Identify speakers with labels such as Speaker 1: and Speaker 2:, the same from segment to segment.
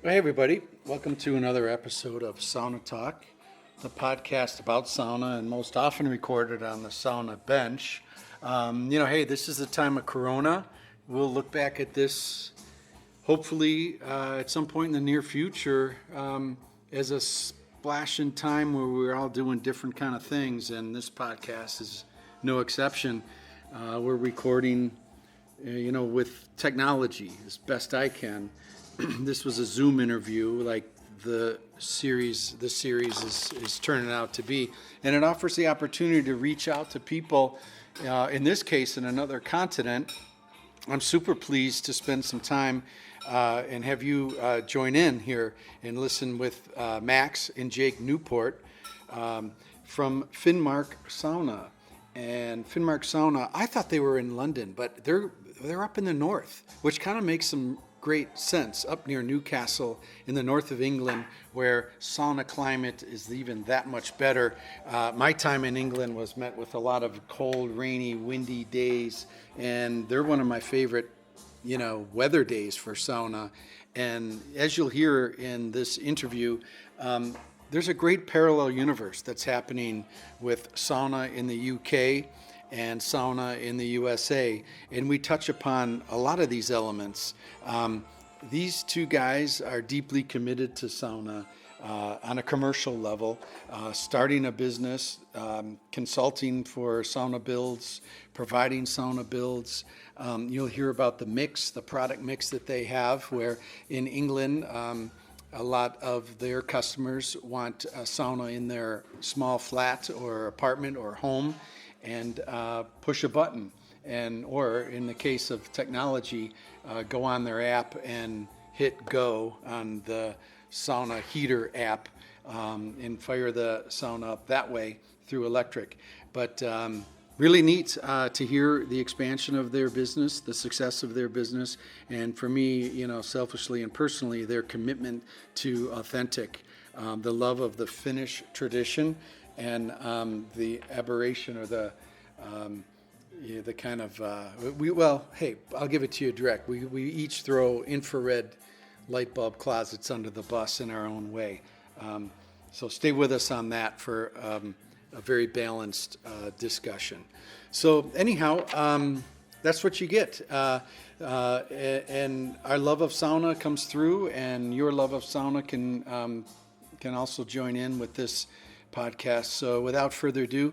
Speaker 1: Hey, everybody. Welcome to another episode of Sauna Talk, the podcast about sauna and most often recorded on the sauna bench. Hey, this is the time of Corona. We'll look back at this hopefully at some point in the near future as a splash in time where we're all doing different kind of things, and this podcast is no exception. We're recording, with technology as best I can. This was a Zoom interview, like the series is turning out to be, and it offers the opportunity to reach out to people. In this case, in another continent. I'm super pleased to spend some time and have you join in here and listen with Max and Jake Newport from Finnmark Sauna. And Finnmark Sauna, I thought they were in London, but they're up in the north, which kind of makes some great sense, up near Newcastle in the north of England, where sauna climate is even that much better. My time in England was met with a lot of cold, rainy, windy days, and they're one of my favorite, weather days for sauna. And as you'll hear in this interview, there's a great parallel universe that's happening with sauna in the UK and sauna in the USA, and we touch upon a lot of these elements. These two guys are deeply committed to sauna on a commercial level, starting a business, consulting for sauna builds, providing sauna builds. You'll hear about the product mix that they have, where in England, a lot of their customers want a sauna in their small flat or apartment or home, and push a button, or in the case of technology, go on their app and hit go on the sauna heater app and fire the sauna up that way through electric. But really neat to hear the expansion of their business, the success of their business, and for me, selfishly and personally, their commitment to authentic, the love of the Finnish tradition, and the aberration or the kind of hey, I'll give it to you direct. We each throw infrared light bulb closets under the bus in our own way. So stay with us on that for a very balanced discussion. So anyhow, that's what you get. And our love of sauna comes through, and your love of sauna can also join in with this podcast. So without further ado,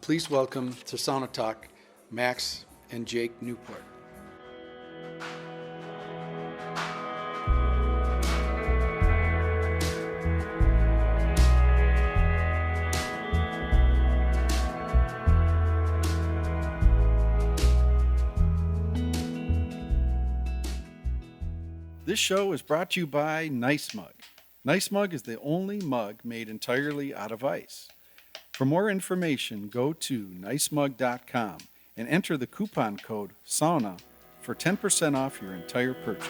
Speaker 1: please welcome to Sauna Talk, Max and Jake Newport. This show is brought to you by Nice Mug. Nice Mug is the only mug made entirely out of ice. For more information, go to nicemug.com and enter the coupon code SAUNA for 10% off your entire purchase.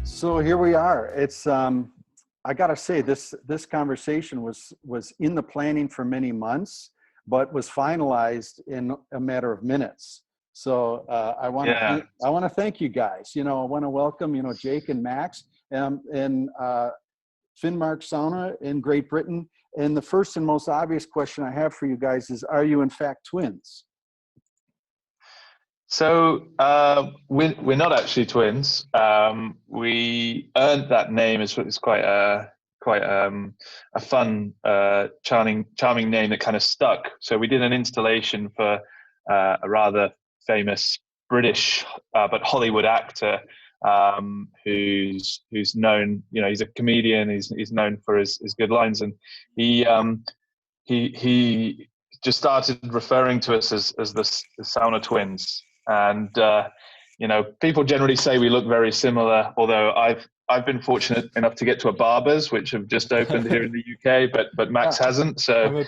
Speaker 1: So here we are. It's I gotta say, this conversation was in the planning for many months, but was finalized in a matter of minutes. So I want to thank you guys. I want to welcome Jake and Max and Finnmark Sauna in Great Britain. And the first and most obvious question I have for you guys is: are you in fact twins?
Speaker 2: So we're not actually twins. We earned that name. It's quite a fun, charming name that kind of stuck. So we did an installation for a rather famous British but Hollywood actor who's known. He's a comedian. He's known for his good lines, and he just started referring to us as the Sauna Twins. And people generally say we look very similar, although I've been fortunate enough to get to a barber's, which have just opened here in the UK, but Max hasn't. So
Speaker 3: I'm a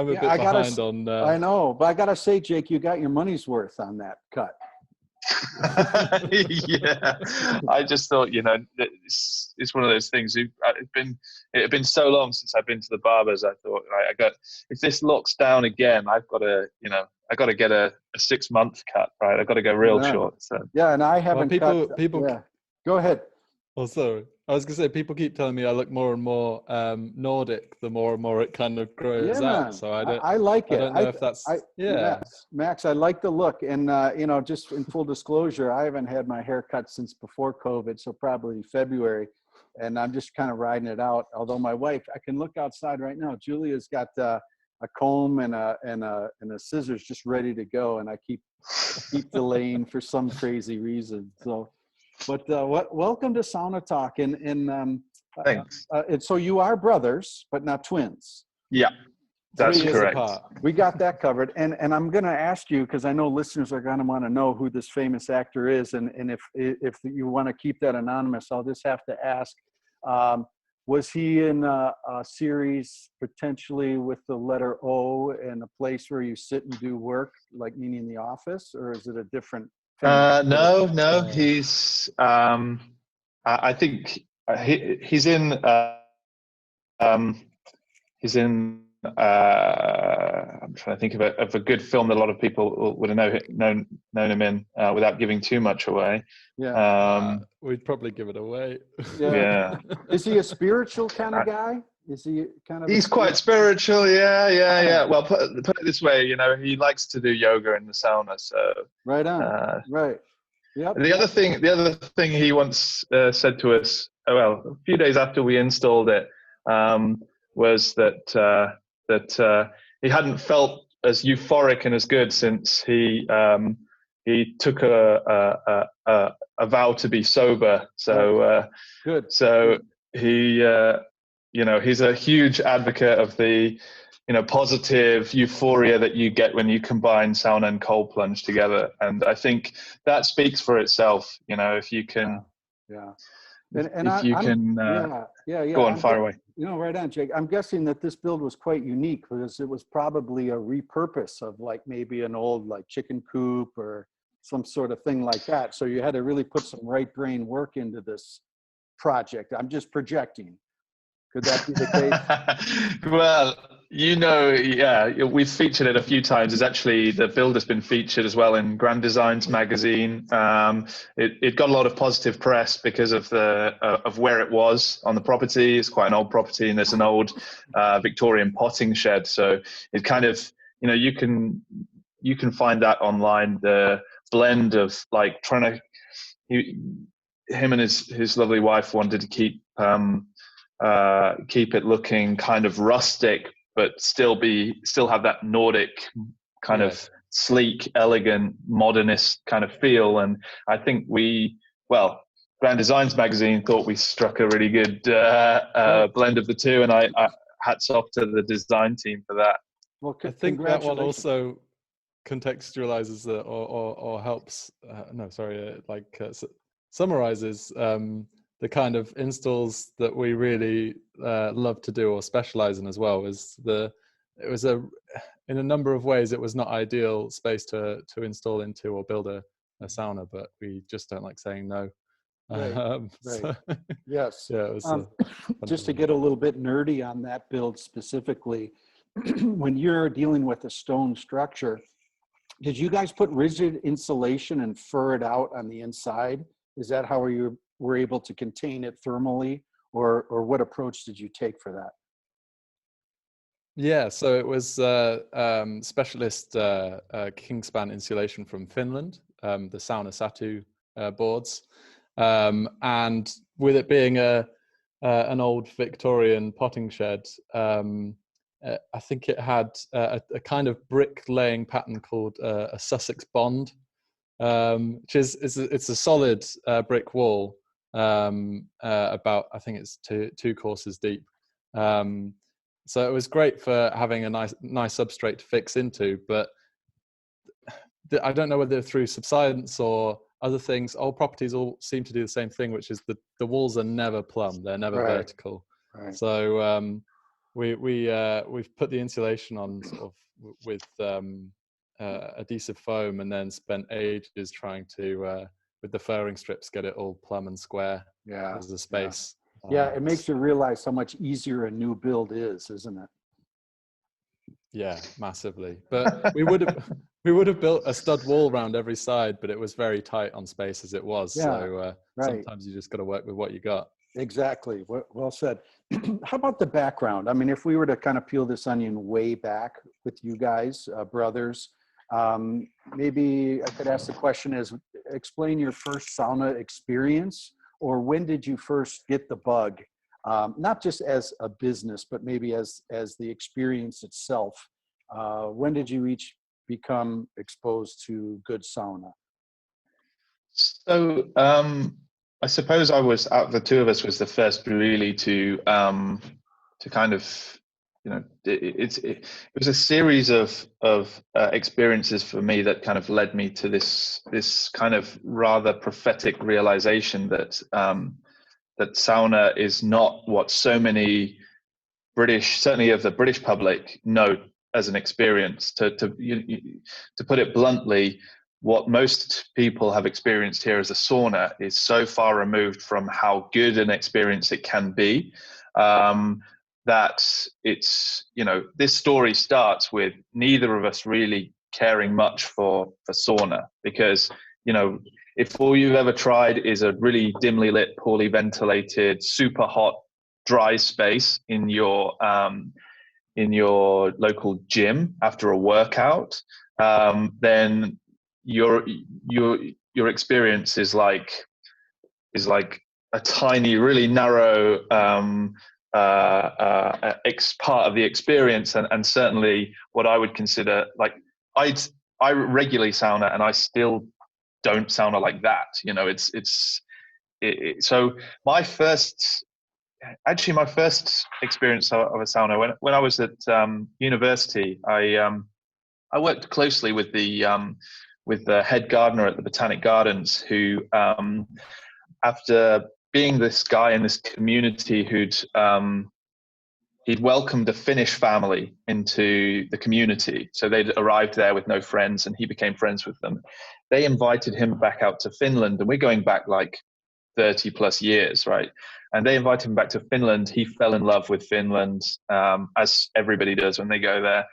Speaker 3: bit behind on.
Speaker 1: I know, but I gotta say, Jake, you got your money's worth on that cut.
Speaker 2: Yeah, I just thought, it's one of those things. It had been so long since I've been to the barbers. I thought, right, if this locks down again, I got to get a 6-month cut, right? I've got to go real
Speaker 1: Yeah.
Speaker 2: short. So
Speaker 1: Yeah, and I
Speaker 3: Well,
Speaker 1: haven't cut.
Speaker 3: people.
Speaker 1: Yeah, go ahead.
Speaker 3: Oh, sorry. I was gonna say people keep telling me I look more and more Nordic the more and more it kind of grows
Speaker 1: Yeah,
Speaker 3: out. So
Speaker 1: I like it.
Speaker 3: I don't know if that's yeah.
Speaker 1: Max, I like the look, and just in full disclosure, I haven't had my hair cut since before COVID, so probably February, and I'm just kind of riding it out. Although my wife, I can look outside right now. Julia's got a comb and a scissors just ready to go, and I keep delaying for some crazy reason. So, but welcome to Sauna Talk, and
Speaker 2: thanks.
Speaker 1: and so you are brothers, but not twins.
Speaker 2: Yeah, that's
Speaker 3: 3 years
Speaker 2: correct.
Speaker 3: apart.
Speaker 1: We got that covered. And I'm going to ask you, because I know listeners are going to want to know who this famous actor is. And if you want to keep that anonymous, I'll just have to ask, was he in a series potentially with the letter O and a place where you sit and do work, like meaning The Office, or is it a different?
Speaker 2: No, I think he's in he's in I'm trying to think of a good film that a lot of people would have known him in without giving too much away.
Speaker 1: Yeah.
Speaker 3: We'd probably give it away.
Speaker 2: Yeah.
Speaker 1: Is he a spiritual kind of guy? Is he kind of?
Speaker 2: He's quite spiritual. Yeah. Well, put it this way, he likes to do yoga in the sauna. So
Speaker 1: right on. Right. Yep.
Speaker 2: The other thing he once said to us, a few days after we installed it, was that he hadn't felt as euphoric and as good since he took a vow to be sober. So
Speaker 1: good.
Speaker 2: So he he's a huge advocate of the positive euphoria that you get when you combine sauna and cold plunge together, and I think that speaks for itself. If you can, go on, fire away.
Speaker 1: Right on, Jake. I'm guessing that this build was quite unique because it was probably a repurpose of like maybe an old like chicken coop or some sort of thing like that. So you had to really put some right brain work into this project. I'm just projecting. Could that be the case?
Speaker 2: Well, we've featured it a few times. It's actually, the build has been featured as well in Grand Designs magazine. It got a lot of positive press because of of where it was on the property. It's quite an old property, and there's an old Victorian potting shed. So it kind of, you can find that online. The blend of like trying to, him and his lovely wife wanted to keep it looking kind of rustic, but still have that Nordic kind of sleek, elegant, modernist kind of feel. And I think Grand Designs magazine thought we struck a really good blend of the two, and I hats off to the design team for that.
Speaker 1: Well,
Speaker 3: I think that one also contextualizes or helps. Summarizes the kind of installs that we really love to do or specialize in as well. In a number of ways it was not ideal space to install into or build a sauna, but we just don't like saying no.
Speaker 1: Right.
Speaker 3: So,
Speaker 1: yes.
Speaker 3: Yeah, it was
Speaker 1: just to get a little bit nerdy on that build specifically, when you're dealing with a stone structure, did you guys put rigid insulation and fur it out on the inside? Is that how you were able to contain it thermally, or what approach did you take for that?
Speaker 3: Yeah, so it was specialist Kingspan insulation from Finland, the Sauna Satu boards, and with it being an old Victorian potting shed, I think it had a kind of brick laying pattern called a Sussex bond, which is it's a solid brick wall, about, I think it's two courses deep. So it was great for having a nice substrate to fix into, but I don't know whether through subsidence or other things, old properties all seem to do the same thing, which is the walls are never plumb, they're never vertical. Right. So we've put the insulation on sort of with adhesive foam, and then spent ages trying to with the furring strips get it all plumb and square
Speaker 1: Yeah.
Speaker 3: as a space.
Speaker 1: Yeah, it makes you realize how much easier a new build is, isn't it?
Speaker 3: Yeah, massively. But we would have built a stud wall around every side, but it was very tight on space as it was.
Speaker 1: Yeah,
Speaker 3: So
Speaker 1: right.
Speaker 3: sometimes you just got to work with what you got.
Speaker 1: Exactly. Well said. How about the background? I mean, if we were to kind of peel this onion way back with you guys, brothers, maybe I could ask the question is, explain your first sauna experience, or when did you first get the bug? Not just as a business, but maybe as the experience itself. When did you each become exposed to good sauna?
Speaker 2: So I suppose I was, out of the two of us, was the first really to kind of, you know, it was a series of experiences for me that kind of led me to this kind of rather prophetic realization that that sauna is not what so many British, certainly of the British public, know as an experience. To put it bluntly, what most people have experienced here as a sauna is so far removed from how good an experience it can be, that it's, you know, this story starts with neither of us really caring much for sauna, because, you know, if all you've ever tried is a really dimly lit, poorly ventilated, super hot, dry space in your local gym after a workout, then your experience is like a tiny, really narrow part of the experience, and certainly what I would consider, like, I regularly sauna, and I still don't sauna like that. You know, so my first experience of a sauna, when I was at university, I worked closely with the head gardener at the Botanic Gardens, who, after being this guy in this community he'd welcomed a Finnish family into the community. So they'd arrived there with no friends, and he became friends with them. They invited him back out to Finland, and we're going back like 30 plus years, right? And they invited him back to Finland. He fell in love with Finland, as everybody does when they go there,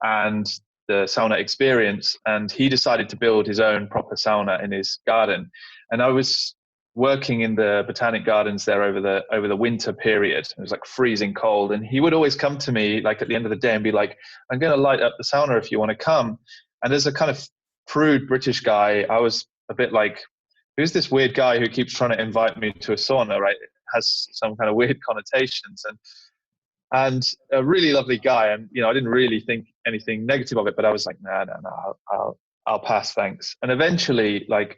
Speaker 2: and the sauna experience. And he decided to build his own proper sauna in his garden. And I was working in the Botanic Gardens there over the winter period. It was like freezing cold, and he would always come to me like at the end of the day and be like, "I'm going to light up the sauna if you want to come." And as a kind of prude British guy, I was a bit like, who's this weird guy who keeps trying to invite me to a sauna, right? It has some kind of weird connotations. And a really lovely guy, and, you know, I didn't really think anything negative of it, but I was like, no, I'll pass, thanks. And eventually, like,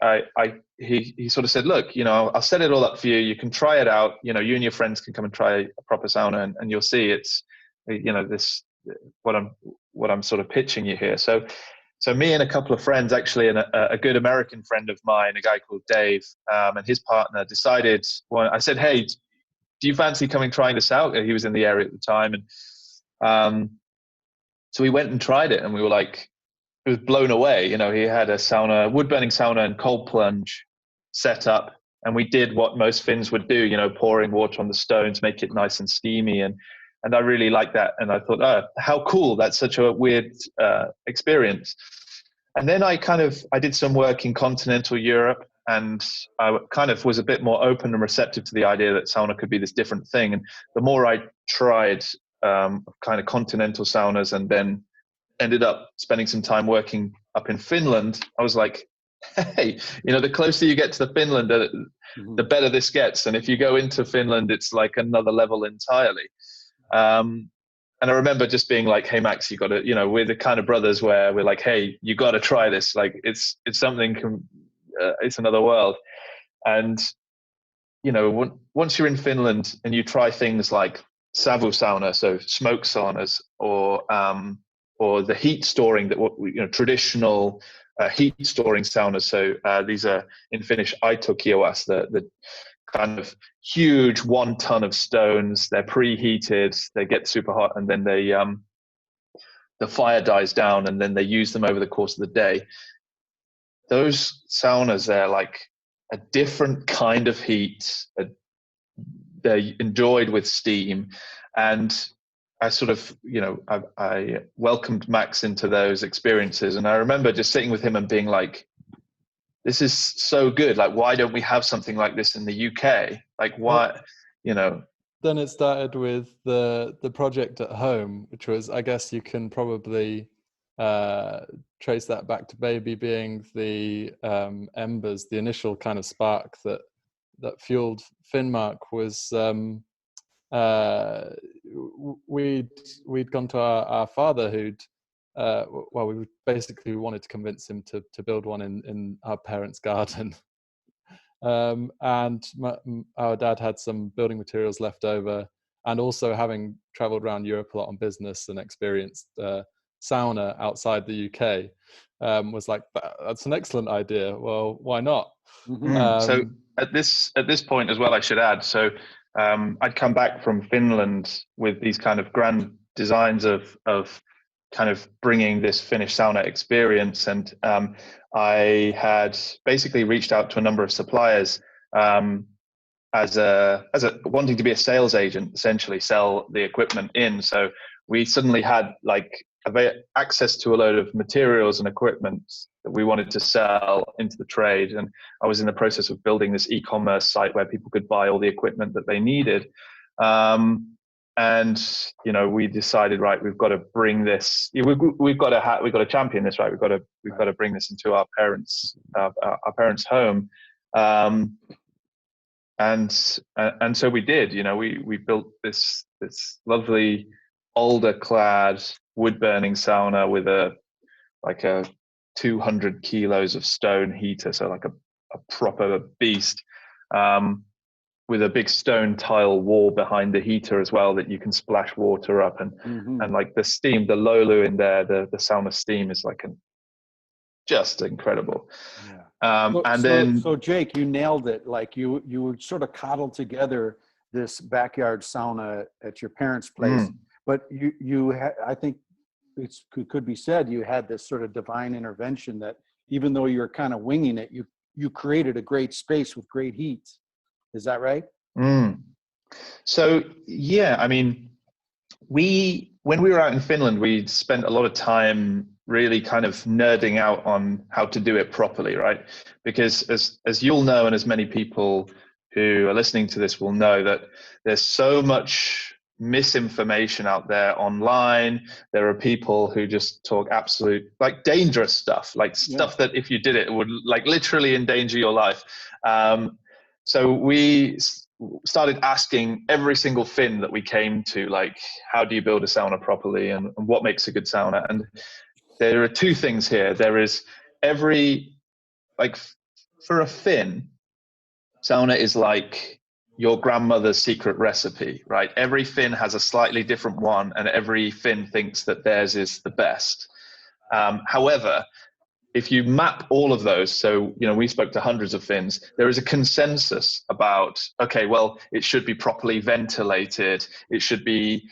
Speaker 2: he sort of said, look, you know, I'll set it all up for you. You can try it out. You know, you and your friends can come and try a proper sauna, and you'll see it's, you know, this, what I'm sort of pitching you here. So me and a couple of friends, actually, and a good American friend of mine, a guy called Dave, and his partner, decided, well, I said, hey, do you fancy coming trying this out? He was in the area at the time. And so we went and tried it, and we were like, it was blown away. You know, he had a sauna, wood burning sauna and cold plunge set up. And we did what most Finns would do, you know, pouring water on the stones, make it nice and steamy. And I really liked that. And I thought, oh, how cool. That's such a weird experience. And then I did some work in continental Europe, and I kind of was a bit more open and receptive to the idea that sauna could be this different thing. And the more I tried kind of continental saunas, and then ended up spending some time working up in Finland, I was like, hey, you know, the closer you get to the Finland, the better this gets. And if you go into Finland, it's like another level entirely. And I remember just being like, hey, Max, you got to, you know, we're the kind of brothers where we're like, hey, you got to try this. Like, it's something, it's another world. And, you know, once you're in Finland and you try things like savu sauna, so smoke saunas, or the heat storing, traditional heat storing saunas. So these are in Finnish aitokioas, the kind of huge 1 ton of stones. They're preheated, they get super hot, and then the fire dies down and then they use them over the course of the day. Those saunas, they're like a different kind of heat. They're enjoyed with steam. And I sort of, I welcomed Max into those experiences. And I remember just sitting with him and being like, this is so good. Like, why don't we have something like this in the UK? Like, why,
Speaker 3: Then it started with the project at home, which was, I guess you can probably trace that back to baby being the embers, the initial kind of spark that fueled Finnmark. Was we'd gone to our father, who'd we basically wanted to convince him to build one in our parents' garden. And our dad had some building materials left over, and also having traveled around Europe a lot on business and experienced sauna outside the UK, was like, that's an excellent idea. Well, why not?
Speaker 2: So at this point as well, I should add, so I'd come back from Finland with these kind of grand designs of kind of bringing this Finnish sauna experience, and I had basically reached out to a number of suppliers as a wanting to be a sales agent, essentially sell the equipment in. So we suddenly had like access to a load of materials and equipment that we wanted to sell into the trade. And I was in the process of building this e-commerce site where people could buy all the equipment that they needed. And we decided, right, we've got to bring this. We've got to champion this, right? We've got to bring this into our parents' home. And so we did. We built this lovely alder clad wood burning sauna with a 200 kilos of stone heater, so like a proper beast, with a big stone tile wall behind the heater as well that you can splash water up, and like the steam, the lolu in there, the sauna steam is like just incredible. Yeah.
Speaker 1: So Jake, you nailed it. Like you sort of coddled together this backyard sauna at your parents' place, but I think it could be said you had this sort of divine intervention that even though you're kind of winging it, you created a great space with great heat. Is that right?
Speaker 2: So yeah, I mean, when we were out in Finland, we spent a lot of time really kind of nerding out on how to do it properly, right? Because as you'll know, and as many people who are listening to this will know, that there's so much misinformation out there online. There are people who just talk absolute, like, dangerous stuff, like stuff that if you did it would like literally endanger your life. So we started asking every single Finn that we came to, like, how do you build a sauna properly, and what makes a good sauna? And there are two things here. There is for a Finn, sauna is like your grandmother's secret recipe, right? Every Finn has a slightly different one, and every Finn thinks that theirs is the best. However, if you map all of those, so, we spoke to hundreds of Finns, there is a consensus about, okay, well, it should be properly ventilated. It should be,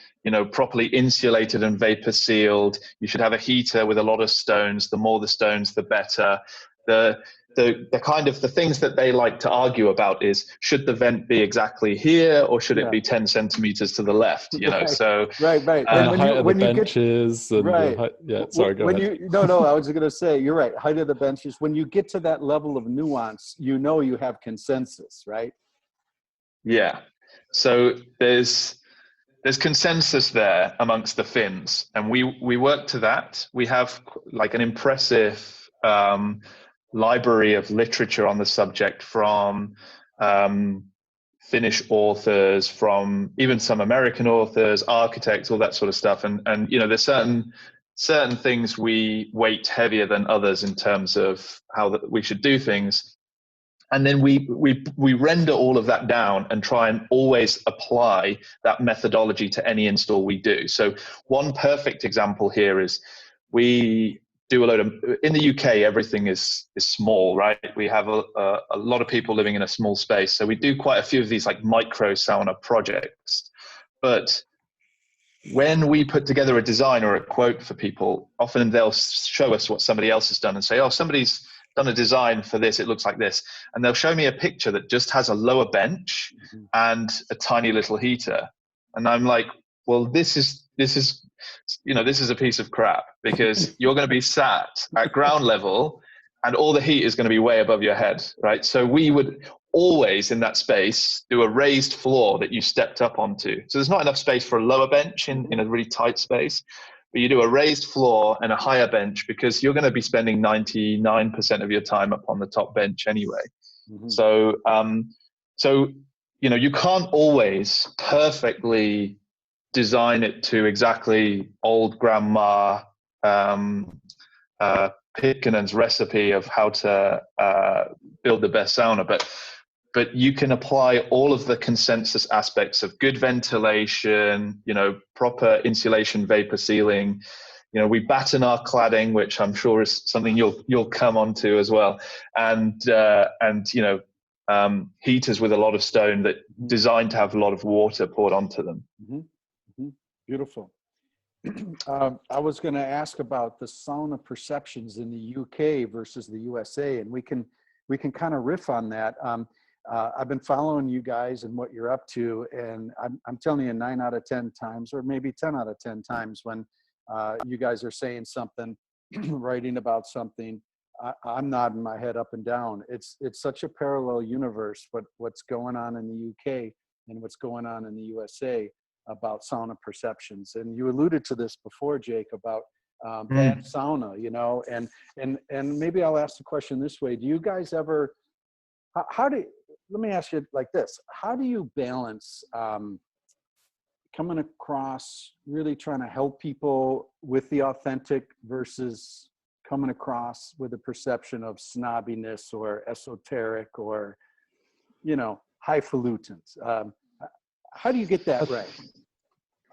Speaker 2: properly insulated and vapor sealed. You should have a heater with a lot of stones. The more the stones, the better. The kind of the things that they like to argue about is, should the vent be exactly here, or should it be 10 centimeters to the left?
Speaker 1: Right.
Speaker 2: So
Speaker 3: right. And the height of the benches, and
Speaker 1: right.
Speaker 3: Sorry, go ahead.
Speaker 1: No, I was going to say, you're right. Height of the benches. When you get to that level of nuance, you have consensus, right?
Speaker 2: Yeah. So there's consensus there amongst the Finns, and we work to that. We have like an impressive library of literature on the subject from Finnish authors, from even some American authors, architects, all that sort of stuff. And there's certain things we weight heavier than others in terms of how we should do things. And then we render all of that down and try and always apply that methodology to any install we do. So one perfect example here is we do a load of, in the UK, everything is small, right? We have a lot of people living in a small space. So we do quite a few of these like micro sauna projects. But when we put together a design or a quote for people, often they'll show us what somebody else has done and say, oh, somebody's done a design for this, it looks like this. And they'll show me a picture that just has a lower bench and a tiny little heater. And I'm like, well, this is a piece of crap, because you're going to be sat at ground level and all the heat is going to be way above your head, right? So we would always, in that space, do a raised floor that you stepped up onto. So there's not enough space for a lower bench in a really tight space, but you do a raised floor and a higher bench, because you're going to be spending 99% of your time up on the top bench anyway. So, you can't always perfectly design it to exactly old grandma Pitkinen's recipe of how to build the best sauna, but you can apply all of the consensus aspects of good ventilation, proper insulation, vapor sealing. We batten our cladding, which I'm sure is something you'll come onto as well, and heaters with a lot of stone that designed to have a lot of water poured onto them.
Speaker 1: Beautiful. I was going to ask about the sauna perceptions in the UK versus the USA, and we can kind of riff on that. I've been following you guys and what you're up to, and I'm telling you, 9 out of 10 times, or maybe 10 out of 10 times, when you guys are saying something, writing about something, I'm nodding my head up and down. It's such a parallel universe, what's going on in the UK and what's going on in the USA about sauna perceptions. And you alluded to this before, Jake, about bad sauna, and maybe I'll ask the question this way. Do you guys ever, let me ask you like this. How do you balance coming across really trying to help people with the authentic versus coming across with a perception of snobbiness or esoteric or, highfalutin? How do you get that right?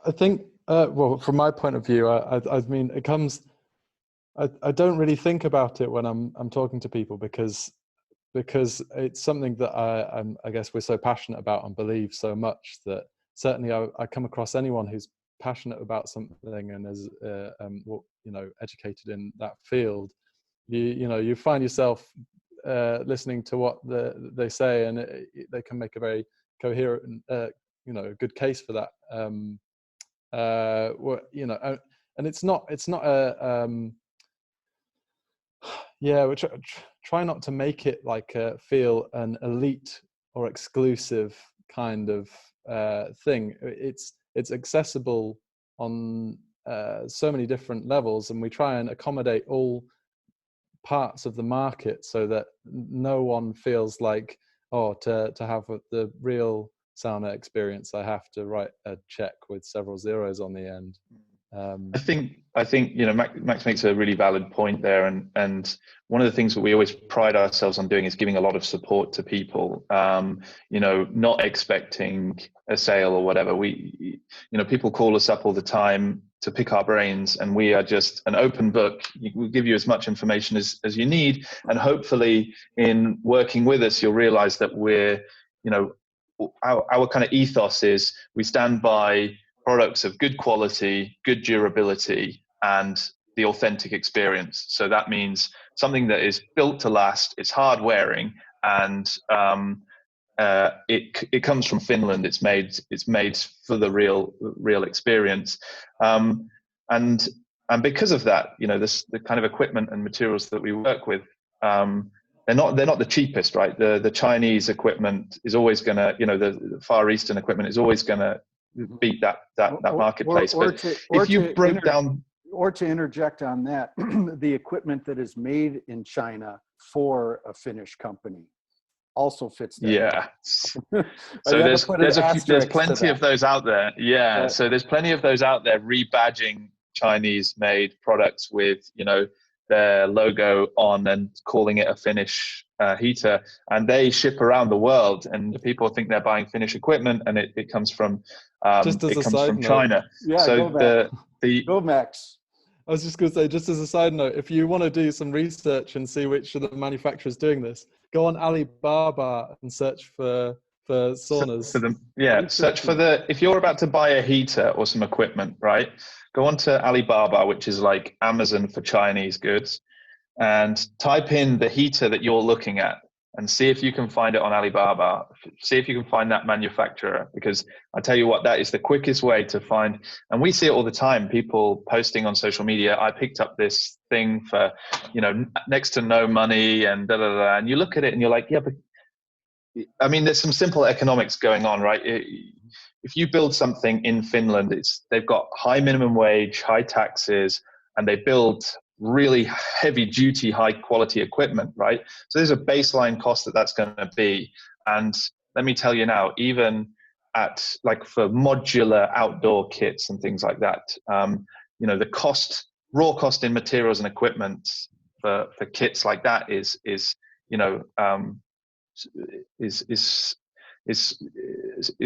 Speaker 3: I think, well, from my point of view, I mean, it comes, I don't really think about it when I'm talking to people, because it's something that I guess we're so passionate about and believe so much that certainly I come across anyone who's passionate about something and is educated in that field. You find yourself listening to what they say, and they can make a very coherent a good case for that. And it's not a we try not to make it like feel an elite or exclusive kind of thing. It's accessible on so many different levels, and we try and accommodate all parts of the market so that no one feels like, to have the real sauna experience, I have to write a check with several zeros on the end.
Speaker 2: I think Max makes a really valid point there, and one of the things that we always pride ourselves on doing is giving a lot of support to people. Not expecting a sale or whatever. People call us up all the time to pick our brains, and we are just an open book. We'll give you as much information as you need, and hopefully, in working with us, you'll realize that we're our kind of ethos is we stand by products of good quality, good durability, and the authentic experience. So that means something that is built to last, it's hard wearing, and it comes from Finland. It's made for the real experience, and because of that, the kind of equipment and materials that we work with, they're not the cheapest, right? The Chinese equipment is always gonna, the Far Eastern equipment is always gonna beat that marketplace.
Speaker 1: Or to interject on that, the equipment that is made in China for a Finnish company also fits that.
Speaker 2: Yeah. So there's plenty of those out there. Yeah. So there's plenty of those out there rebadging Chinese-made products with their logo on and calling it a Finnish heater, and they ship around the world, and people think they're buying Finnish equipment, and it comes from China.
Speaker 1: Yeah,
Speaker 2: so
Speaker 1: go Max.
Speaker 3: I was just going to say, just as a side note, if you want to do some research and see which of the manufacturers doing this, go on Alibaba and search for for saunas.
Speaker 2: Search for if you're about to buy a heater or some equipment, right? Go on to Alibaba, which is like Amazon for Chinese goods, and type in the heater that you're looking at and see if you can find it on Alibaba. See if you can find that manufacturer, because I tell you what, that is the quickest way to find. And we see it all the time, people posting on social media, I picked up this thing for, next to no money and da da da. And you look at it and you're like, yeah, but I mean, there's some simple economics going on, right? If you build something in Finland, they've got high minimum wage, high taxes, and they build really heavy duty, high quality equipment, right? So there's a baseline cost that's going to be. And let me tell you now, even at like for modular outdoor kits and things like that, the raw cost in materials and equipment for kits like that is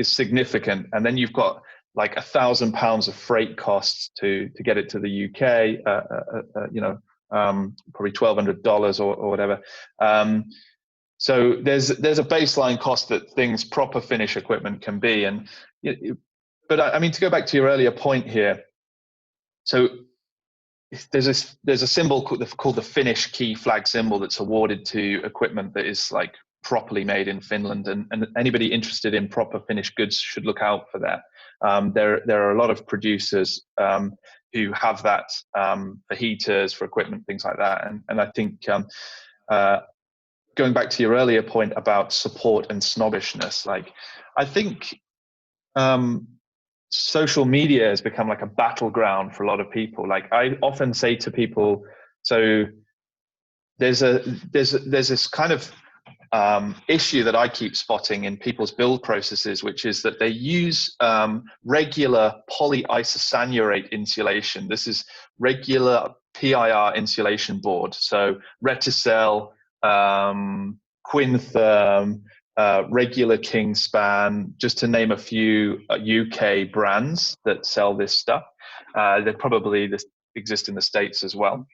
Speaker 2: significant. And then you've got like £1,000 of freight costs to get it to the UK, probably $1,200 or whatever. So there's a baseline cost that proper Finnish equipment can be. But I mean, to go back to your earlier point here, so there's a symbol called the Finnish key flag symbol that's awarded to equipment that is like properly made in Finland, and anybody interested in proper Finnish goods should look out for that. There are a lot of producers who have that for heaters, for equipment, things like that. And I think going back to your earlier point about support and snobbishness, like I think social media has become like a battleground for a lot of people. Like I often say to people, so there's this kind of issue that I keep spotting in people's build processes, which is that they use regular polyisosanurate insulation. This is regular PIR insulation board. So Reticel, Quintherm, regular Kingspan, just to name a few UK brands that sell this stuff. They probably exist in the States as well.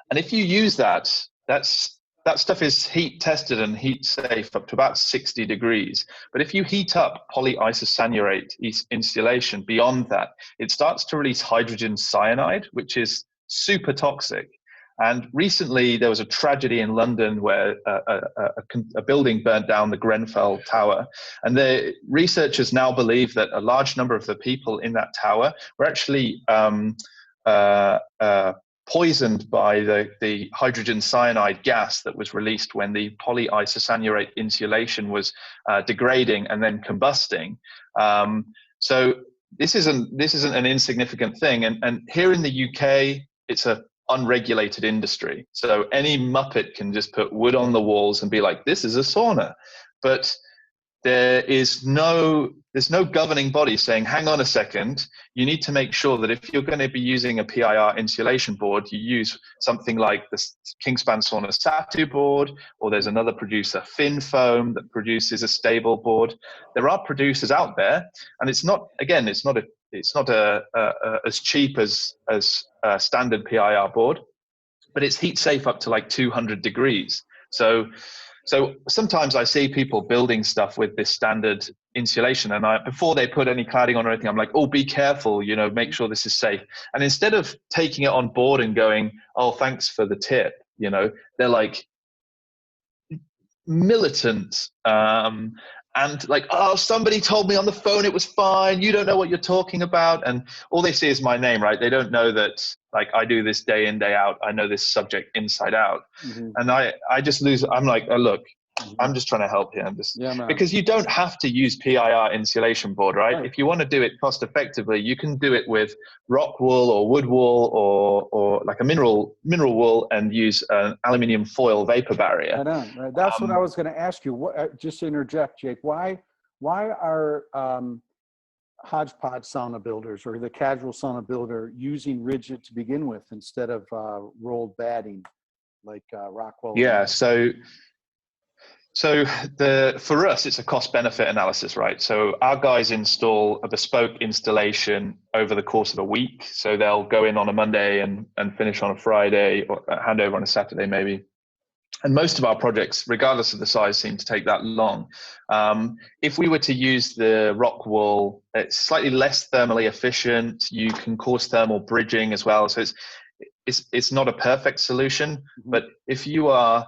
Speaker 2: And if you use that stuff is heat tested and heat safe up to about 60 degrees. But if you heat up polyisosanurate insulation beyond that, it starts to release hydrogen cyanide, which is super toxic. And recently there was a tragedy in London where a building burnt down, the Grenfell Tower. And the researchers now believe that a large number of the people in that tower were actually poisoned by the hydrogen cyanide gas that was released when the polyisosanurate insulation was degrading and then combusting. So this isn't an insignificant thing. And here in the UK, it's a unregulated industry. So any muppet can just put wood on the walls and be like, this is a sauna. But there's no governing body saying, hang on a second, you need to make sure that if you're going to be using a PIR insulation board, you use something like the Kingspan Sauna Satu board, or there's another producer, Finfoam, that produces a stable board. There are producers out there, and it's not as cheap as a standard PIR board, but it's heat safe up to like 200 degrees. So sometimes I see people building stuff with this standard insulation, and before they put any cladding on or anything, I'm like, oh, be careful, make sure this is safe. And instead of taking it on board and going, oh, thanks for the tip, they're like militant, and like, oh, somebody told me on the phone it was fine, you don't know what you're talking about. And all they see is my name, right? They don't know that like I do this day in, day out. I know this subject inside out. Mm-hmm. And I just lose. I'm like, oh, look, mm-hmm. I'm just trying to help here. Because you don't have to use PIR insulation board, right? If you want to do it cost effectively, you can do it with rock wool or wood wool or like a mineral wool and use an aluminium foil vapor barrier.
Speaker 1: Right. That's what I was going to ask you. Just to interject, Jake, why are hodgepodge sauna builders or the casual sauna builder using rigid to begin with instead of rolled batting like Rockwell?
Speaker 2: Yeah, so for us, it's a cost-benefit analysis, right? So our guys install a bespoke installation over the course of a week. So they'll go in on a Monday and finish on a Friday, or hand over on a Saturday maybe. and most of our projects, regardless of the size, seem to take that long. If we were to use the rock wool, it's slightly less thermally efficient. You can cause thermal bridging as well. So it's not a perfect solution, but if you are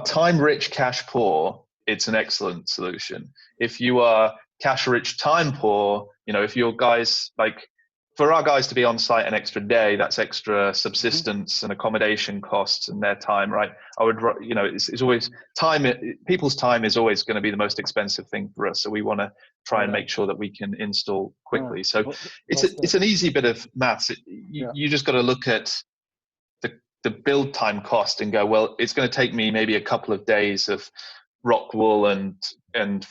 Speaker 2: time rich, cash poor, it's an excellent solution. If you are cash rich, time poor, if your guys, like, for our guys to be on site an extra day, that's extra subsistence and accommodation costs and their time, right? It's always time. People's time is always going to be the most expensive thing for us. So we want to try and make sure that we can install quickly. So it's an easy bit of maths. You just got to look at the build time cost and go, well, it's going to take me maybe a couple of days of rock wool and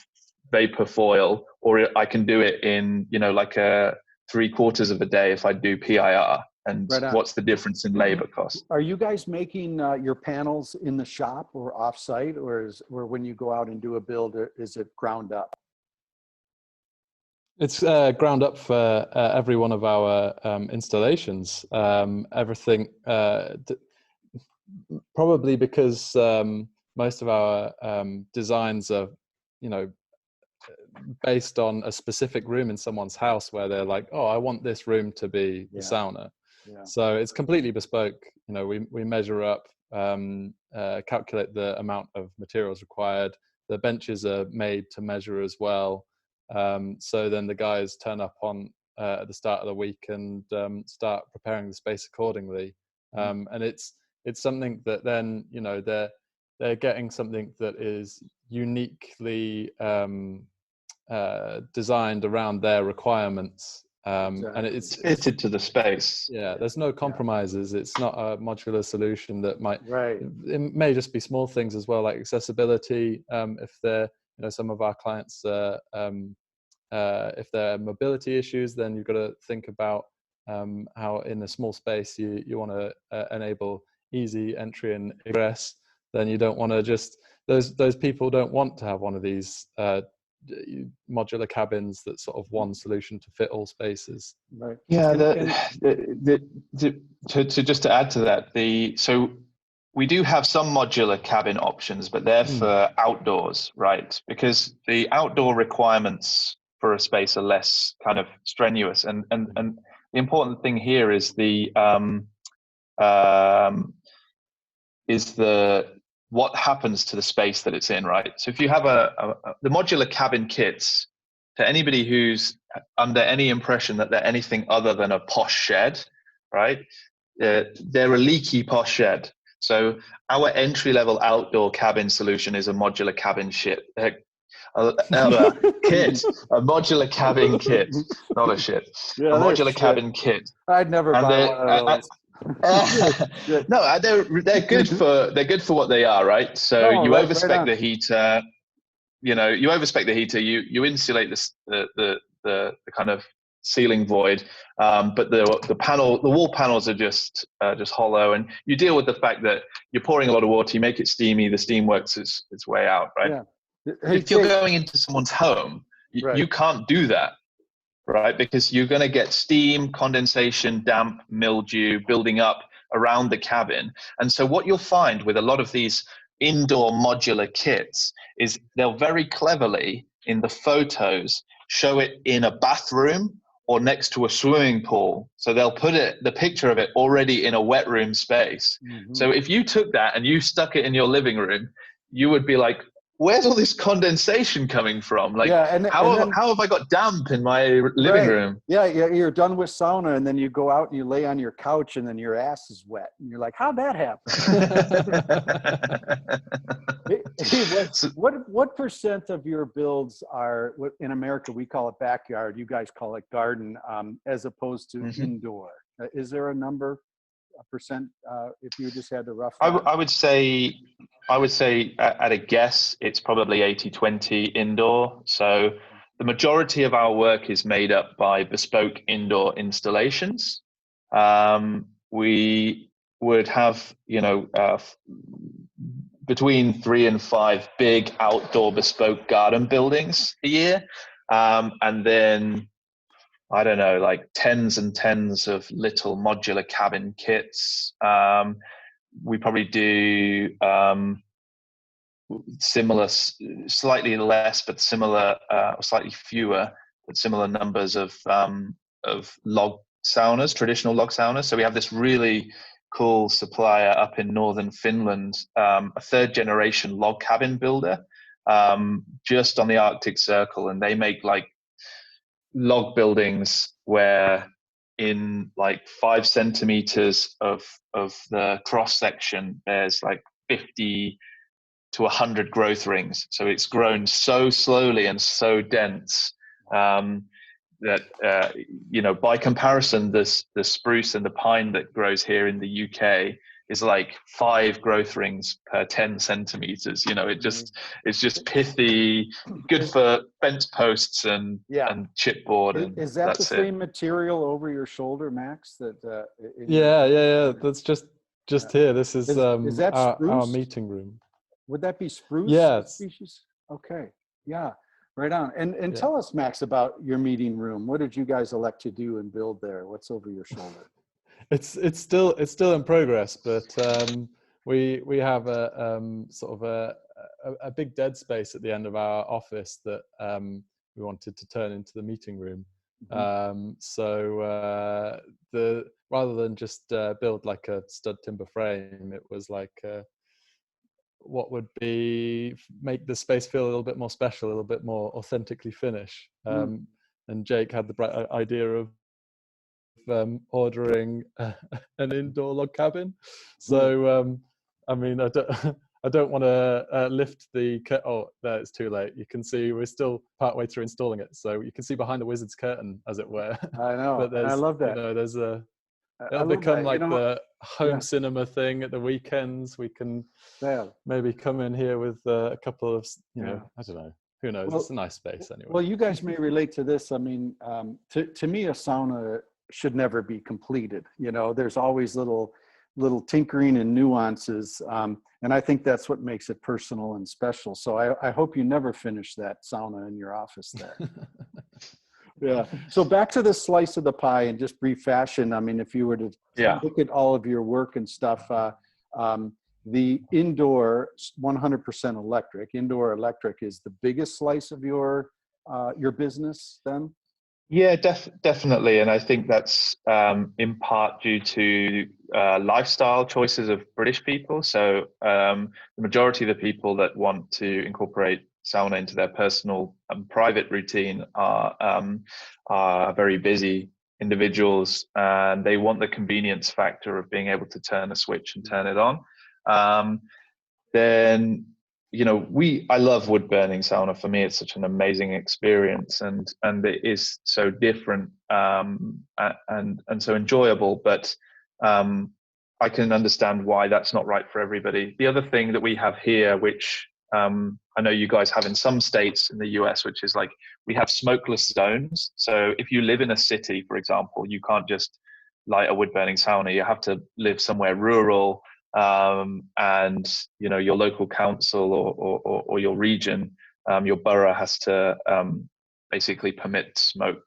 Speaker 2: vapor foil, or I can do it in, like a 3/4 of a day if I do PIR. And what's the difference in labor cost?
Speaker 1: Are you guys making your panels in the shop or offsite, or when you go out and do a build, is it ground up?
Speaker 3: It's ground up for every one of our installations. Everything, probably because most of our designs are, based on a specific room in someone's house where they're like, oh, I want this room to be the sauna. So it's completely bespoke. We measure up, calculate the amount of materials required. The benches are made to measure as well. So then the guys turn up at the start of the week and start preparing the space accordingly. And it's something that then, they're getting something that is uniquely designed around their requirements. And it's
Speaker 2: fitted to the space.
Speaker 3: Yeah, there's no compromises. It's not a modular solution that it may just be small things as well, like accessibility. If they're, some of our clients, if there are mobility issues, then you've got to think about how in a small space you want to enable easy entry and egress. Then you don't want to just, those people don't want to have one of these modular cabins that's sort of one solution to fit all spaces.
Speaker 1: Right.
Speaker 2: Yeah. To add to that, so we do have some modular cabin options, but they're for outdoors, right? Because the outdoor requirements for a space are less kind of strenuous, and the important thing here is what happens to the space that it's in, right? So if you have the modular cabin kits, to anybody who's under any impression that they're anything other than a posh shed, right? They're a leaky posh shed. So our entry-level outdoor cabin solution is a modular cabin kit, a modular cabin kit, not a shit, a modular cabin kit.
Speaker 1: I'd never buy one of those.
Speaker 2: No, they're good for what they are, right? So you overspec the heater. You overspec the heater. You insulate the kind of ceiling void, but the wall panels are just hollow, and you deal with the fact that you're pouring a lot of water. You make it steamy. The steam works its way out, right?
Speaker 1: Yeah.
Speaker 2: If you're going into someone's home, you can't do that. Right, because you're going to get steam, condensation, damp, mildew building up around the cabin. And so what you'll find with a lot of these indoor modular kits is they'll very cleverly, in the photos, show it in a bathroom or next to a swimming pool. So they'll put the picture of it already in a wet room space. So if you took that and you stuck it in your living room, you would be like, where's all this condensation coming from? Like, how have I got damp in my living room?
Speaker 1: Yeah, you're done with sauna, and then you go out and you lay on your couch, and then your ass is wet, and you're like, how'd that happen? What percent of your builds are, in America we call it backyard, you guys call it garden, as opposed to indoor? Is there a number? A percent, if you just had to rough?
Speaker 2: I would say at a guess, it's probably 80-20 indoor. So the majority of our work is made up by bespoke indoor installations. We would have, between 3 and 5 big outdoor bespoke garden buildings a year. And then, I don't know, like tens and tens of little modular cabin kits. we probably do similar, slightly less, but similar, slightly fewer, but similar numbers of log saunas, traditional log saunas. So we have this really cool supplier up in northern Finland, a third generation log cabin builder, just on the Arctic Circle, and they make like log buildings where in like 5 centimeters of the cross section there's like 50 to 100 growth rings. So it's grown so slowly and so dense that by comparison, the spruce and the pine that grows here in the UK is like 5 growth rings per 10 centimeters. It's just pithy, good for fence posts and chipboard, and
Speaker 1: Is that the
Speaker 2: that's
Speaker 1: same material over your shoulder, Max?
Speaker 3: Yeah. That's just here. This is
Speaker 1: that
Speaker 3: our
Speaker 1: spruce?
Speaker 3: meeting room.
Speaker 1: Would that be spruce species? Okay, yeah, right on. And tell us, Max, about your meeting room. What did you guys elect to do and build there? What's over your shoulder?
Speaker 3: It's still in progress, but we have a sort of a big dead space at the end of our office that we wanted to turn into the meeting room. So rather than just build like a stud timber frame, it was like what would make the space feel a little bit more special, a little bit more authentically Finnish. And Jake had the bright idea of ordering an indoor log cabin. So I mean, I don't want to lift the oh, there, it's too late. You can see we're still partway through installing it, so you can see behind the wizard's curtain, as it were.
Speaker 1: I know.
Speaker 3: But
Speaker 1: I love that.
Speaker 3: There's it'll become like the home cinema thing at the weekends. We can maybe come in here with a couple of, I don't know, who knows? Well, it's a nice space anyway.
Speaker 1: Well, you guys may relate to this. I mean, to me, a sauna should never be completed. There's always little tinkering and nuances. And I think that's what makes it personal and special. So I hope you never finish that sauna in your office there. Yeah. So back to the slice of the pie in just brief fashion. I mean, if you were to look at all of your work and stuff, the indoor 100% electric, indoor electric is the biggest slice of your business then?
Speaker 2: Yeah, definitely. And I think that's in part due to lifestyle choices of British people. So the majority of the people that want to incorporate sauna into their personal and private routine are very busy individuals, and they want the convenience factor of being able to turn a switch and turn it on. Then I love wood burning sauna. For me, it's such an amazing experience, and it is so different and so enjoyable. But I can understand why that's not right for everybody. The other thing that we have here, which I know you guys have in some states in the US, which is like we have smokeless zones. So if you live in a city, for example, you can't just light a wood burning sauna. You have to live somewhere rural. And your local council or your region, your borough has to basically permit smoke.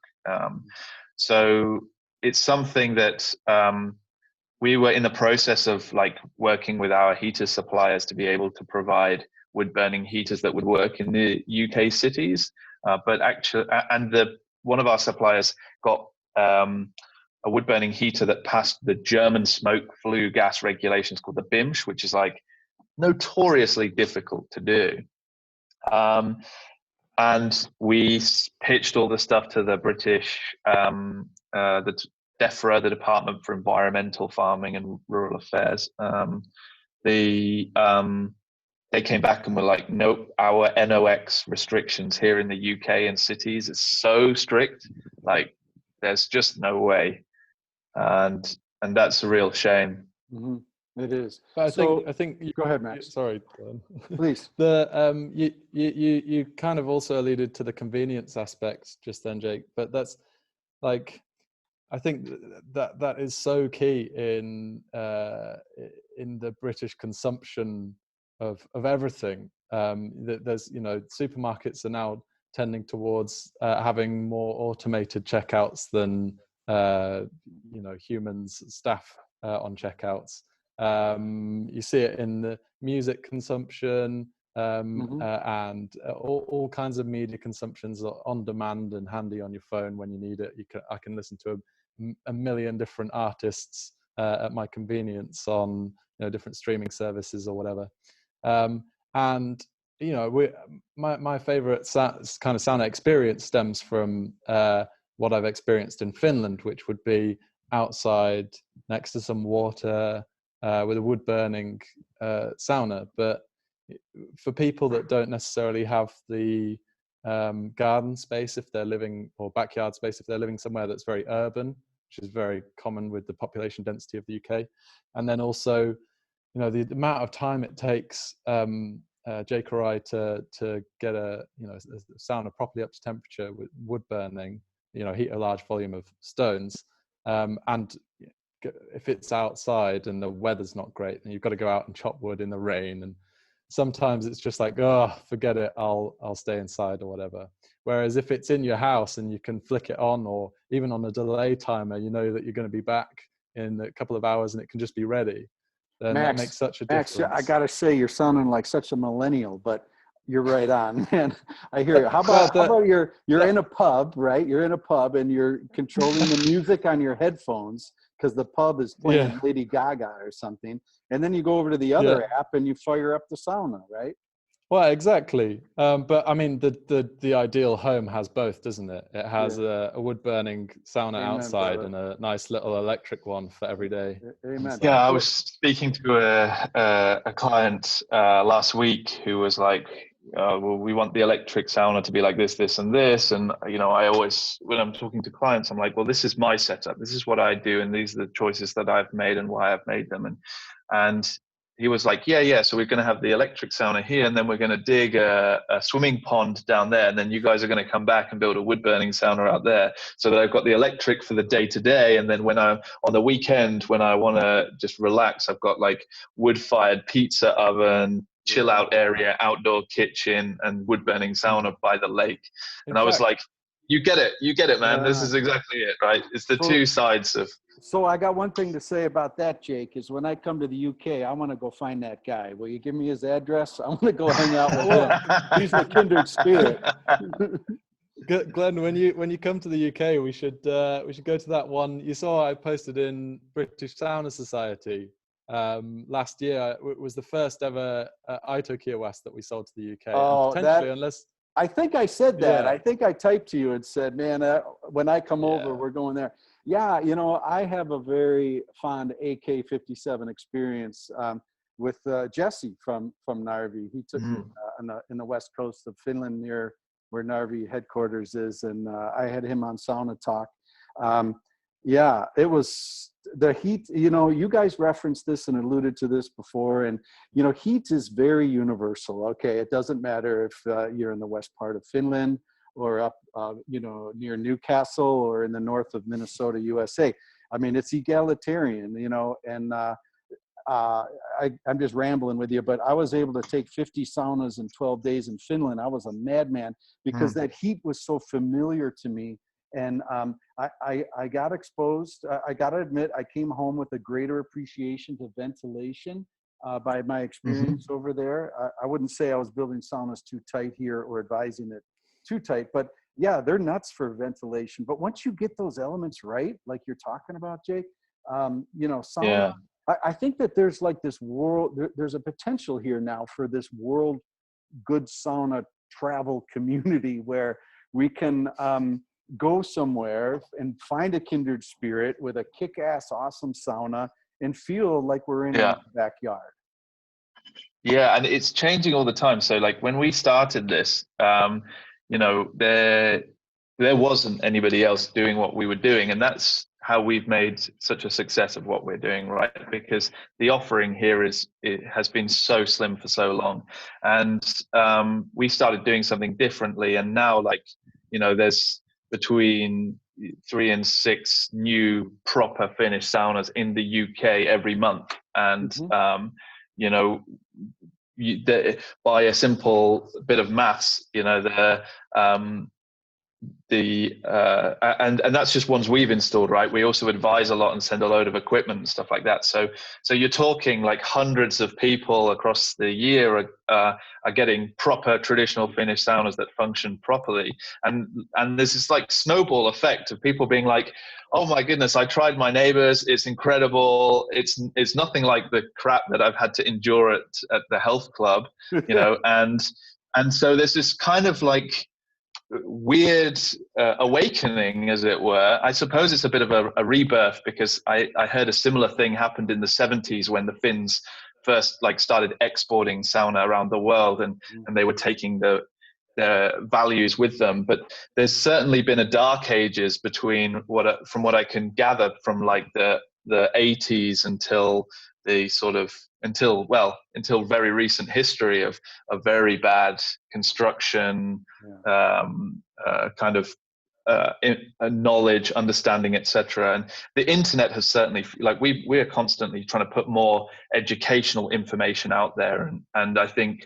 Speaker 2: So it's something that we were in the process of like working with our heater suppliers to be able to provide wood burning heaters that would work in the UK cities. But actually, and one of our suppliers got a wood burning heater that passed the German smoke flue gas regulations called the BIMSCH, which is like notoriously difficult to do. And we pitched all the stuff to the British, the DEFRA, the Department for Environmental Farming and Rural Affairs. They came back and were like, nope, our NOx restrictions here in the UK and cities is so strict, like there's just no way. And that's a real shame.
Speaker 1: Mm-hmm. It is.
Speaker 3: But I think
Speaker 1: go ahead, Max.
Speaker 3: Sorry,
Speaker 1: please.
Speaker 3: You kind of also alluded to the convenience aspect just then, Jake. But that's like, I think that is so key in the British consumption of everything. There's supermarkets are now tending towards having more automated checkouts than humans, staff on checkouts. You see it in the music consumption, and all kinds of media consumptions are on demand and handy on your phone when you need it. I can listen to a million different artists at my convenience on different streaming services or whatever. And my favorite kind of sauna experience stems from what I've experienced in Finland, which would be outside next to some water with a wood burning sauna. But for people that don't necessarily have the garden space if they're living, or backyard space if they're living somewhere that's very urban, which is very common with the population density of the UK, and then also the amount of time it takes Jake or I to get a sauna properly up to temperature with wood burning, heat a large volume of stones, and if it's outside and the weather's not great, then you've got to go out and chop wood in the rain, and sometimes it's just like, oh, forget it, I'll stay inside or whatever. Whereas if it's in your house and you can flick it on, or even on a delay timer, you know that you're going to be back in a couple of hours and it can just be ready, then that makes such a difference.
Speaker 1: Max, I gotta say, you're sounding like such a millennial, but you're right on, man. I hear you. How about you're in a pub, right? You're in a pub and you're controlling the music on your headphones because the pub is playing Lady Gaga or something, and then you go over to the other app and you fire up the sauna, right?
Speaker 3: Well, exactly. But I mean, the ideal home has both, doesn't it? It has a wood burning sauna outside, brother, and a nice little electric one for every day.
Speaker 1: Amen.
Speaker 2: Yeah, I was speaking to a client last week who was like, well, we want the electric sauna to be like this, and this. And, I always, when I'm talking to clients, I'm like, well, this is my setup. This is what I do. And these are the choices that I've made and why I've made them. And he was like, yeah. So we're going to have the electric sauna here, and then we're going to dig a swimming pond down there. And then you guys are going to come back and build a wood burning sauna out there, so that I've got the electric for the day to day. And then when I'm on the weekend, when I want to just relax, I've got like wood fired pizza oven, chill out area, outdoor kitchen, and wood burning sauna by the lake. And I was like, you get it, man. This is exactly it, right? It's the two sides of.
Speaker 1: So I got one thing to say about that, Jake, is when I come to the UK, I want to go find that guy. Will you give me his address? I want to go hang out with him. He's the kindred spirit.
Speaker 3: Glenn, when you come to the UK, we should go to that one you saw I posted in British Sauna Society last year. It was the first ever Itokia West that we sold to the UK.
Speaker 1: Oh,
Speaker 3: and potentially,
Speaker 1: I think I said that. I think I typed to you and said, man, when I come over, we're going there. Yeah, I have a very fond AK-57 experience with Jesse from Narvi. He took me in the west coast of Finland near where Narvi headquarters is, and I had him on Sauna Talk. It was the heat. You guys referenced this and alluded to this before, and heat is very universal. Okay, it doesn't matter if you're in the west part of Finland or up, near Newcastle or in the north of Minnesota, USA. I mean, it's egalitarian, and I'm just rambling with you, but I was able to take 50 saunas in 12 days in Finland. I was a madman because that heat was so familiar to me. And I got exposed. I got to admit, I came home with a greater appreciation to ventilation by my experience over there. I wouldn't say I was building saunas too tight here or advising it too tight, but yeah, they're nuts for ventilation. But once you get those elements right, like you're talking about, Jake, sauna, I think that there's like this world, there's a potential here now for this world good sauna travel community where we can go somewhere and find a kindred spirit with a kick-ass awesome sauna and feel like we're in our backyard.
Speaker 2: Yeah, and it's changing all the time. So like when we started this, there wasn't anybody else doing what we were doing, and that's how we've made such a success of what we're doing, right? Because the offering here has been so slim for so long, and we started doing something differently, and now there's between 3 and 6 new proper Finnish saunas in the UK every month, and by a simple bit of maths, and that's just ones we've installed, right? We also advise a lot and send a load of equipment and stuff like that. So you're talking like hundreds of people across the year are getting proper traditional Finnish saunas that function properly, and there's this like snowball effect of people being like, oh my goodness, I tried my neighbors, it's incredible, it's nothing like the crap that I've had to endure at the health club, you know. And so there's this kind of like weird awakening, as it were. I suppose it's a bit of a rebirth, because I heard a similar thing happened in the 70s when the Finns first like started exporting sauna around the world, and they were taking the values with them. But there's certainly been a dark ages between from what I can gather from like the 80s until the sort of until very recent history of very bad construction, kind of knowledge, understanding, etc. And the internet has certainly, like, we're constantly trying to put more educational information out there, and I think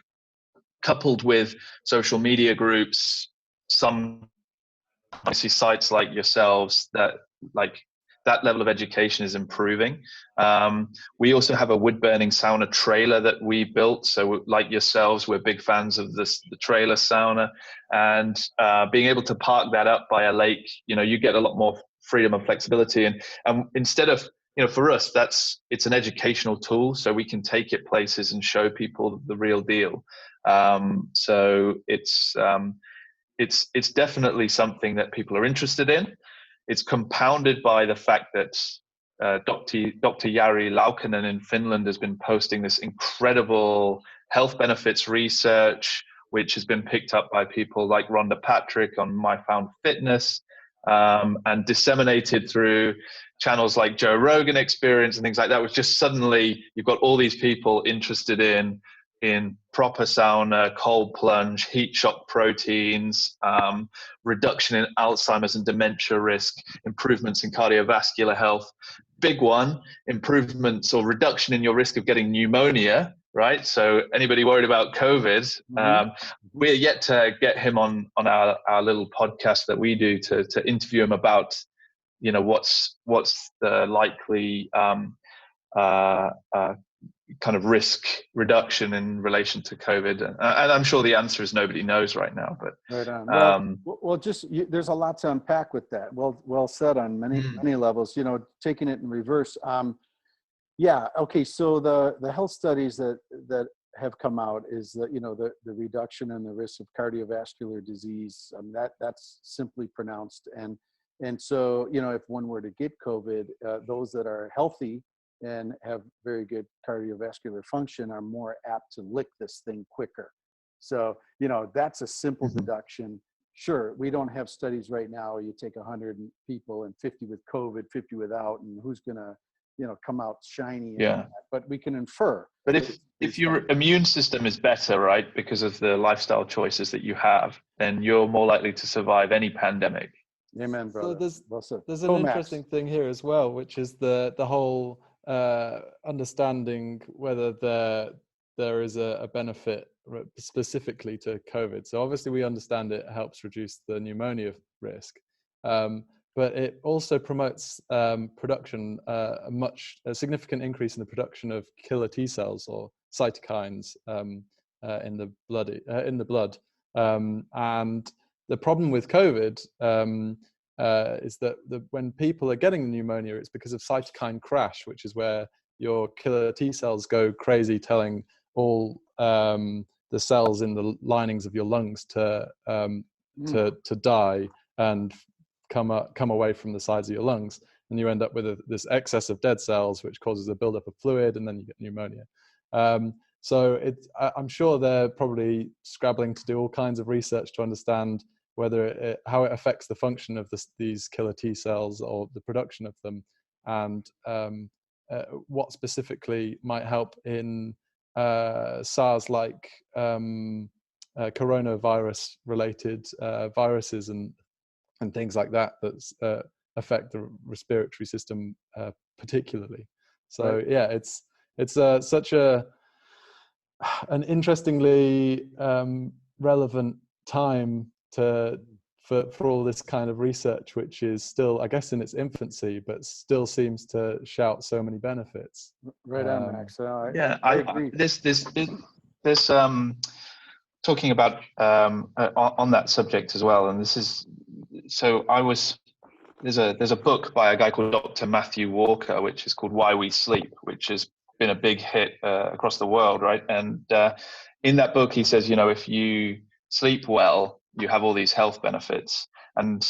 Speaker 2: coupled with social media groups, some obviously sites like yourselves, that like that level of education is improving. We also have a wood burning sauna trailer that we built. So like yourselves, we're big fans of the trailer sauna, and being able to park that up by a lake, you know, you get a lot more freedom and flexibility. And instead of, you know, for us, it's an educational tool, so we can take it places and show people the real deal. So it's definitely something that people are interested in. It's compounded by the fact that Dr. Jari Laukkanen in Finland has been posting this incredible health benefits research, which has been picked up by people like Rhonda Patrick on My Found Fitness, and disseminated through channels like Joe Rogan Experience and things like that, which just suddenly you've got all these people interested in proper sauna, cold plunge, heat shock proteins, reduction in Alzheimer's and dementia risk, improvements in cardiovascular health. Big one, improvements or reduction in your risk of getting pneumonia, right? So anybody worried about COVID, we're yet to get him on our little podcast that we do to interview him about, you know, what's the likely kind of risk reduction in relation to COVID, and I'm sure the answer is nobody knows right now. But
Speaker 1: right on. Well, there's a lot to unpack with that. Well said on many levels. You know, taking it in reverse. Yeah. Okay. So the health studies that have come out is that, you know, the reduction in the risk of cardiovascular disease. That's simply pronounced. And so, you know, if one were to get COVID, those that are healthy and have very good cardiovascular function are more apt to lick this thing quicker. So, you know, that's a simple deduction. Sure, we don't have studies right now where you take 100 people and 50 with COVID, 50 without, and who's going to, you know, come out shiny.
Speaker 2: Yeah.
Speaker 1: But we can infer.
Speaker 2: But if your immune system is better, right, because of the lifestyle choices that you have, then you're more likely to survive any pandemic.
Speaker 1: Amen, brother.
Speaker 3: So there's an interesting thing here as well, which is the whole understanding whether there is a benefit specifically to COVID. So obviously we understand it helps reduce the pneumonia risk, but it also promotes production, a significant increase in the production of killer T cells or cytokines in the blood. And the problem with COVID is that when people are getting pneumonia, it's because of cytokine crash, which is where your killer T cells go crazy, telling all the cells in the linings of your lungs to die and come away from the sides of your lungs, and you end up with this excess of dead cells, which causes a buildup of fluid, and then you get pneumonia. So I'm sure they're probably scrabbling to do all kinds of research to understand whether how it affects the function of these killer T cells or the production of them, and what specifically might help in SARS-like coronavirus-related viruses and things like that affect the respiratory system particularly. So right. Yeah, it's such an interestingly relevant time for all this kind of research, which is still, I guess, in its infancy, but still seems to shout so many benefits.
Speaker 1: Right on, Max.
Speaker 2: I
Speaker 1: agree.
Speaker 2: This talking about on that subject as well, and this is so there's a book by a guy called Dr. Mathew Walker, which is called Why We Sleep, which has been a big hit across the world, right? And in that book, he says, if you sleep well, you have all these health benefits. And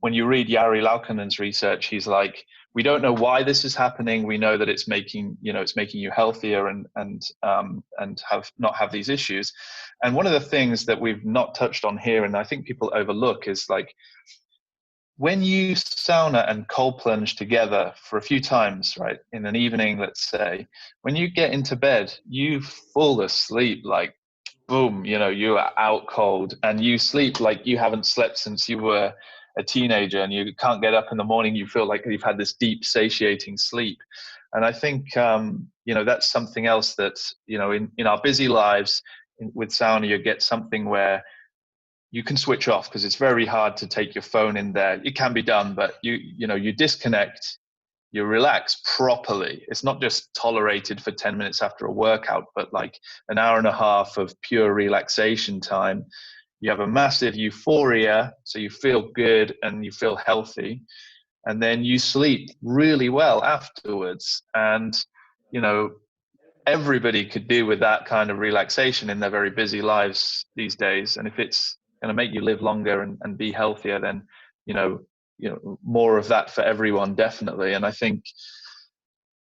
Speaker 2: when you read Jari Laukkanen's research, he's like, we don't know why this is happening. We know that it's making you healthier and not have these issues. And one of the things that we've not touched on here, and I think people overlook, is like, when you sauna and cold plunge together for a few times, right, in an evening, let's say, when you get into bed, you fall asleep like, boom, you are out cold, and you sleep like you haven't slept since you were a teenager, and you can't get up in the morning. You feel like you've had this deep, satiating sleep. And I think, that's something else that, in our busy lives with sauna, you get something where you can switch off, because it's very hard to take your phone in there. It can be done, but you disconnect, you relax properly. It's not just tolerated for 10 minutes after a workout, but like an hour and a half of pure relaxation time. You have a massive euphoria, so you feel good and you feel healthy, and then you sleep really well afterwards. And everybody could do with that kind of relaxation in their very busy lives these days. And if it's going to make you live longer and be healthier, then more of that for everyone, definitely. And I think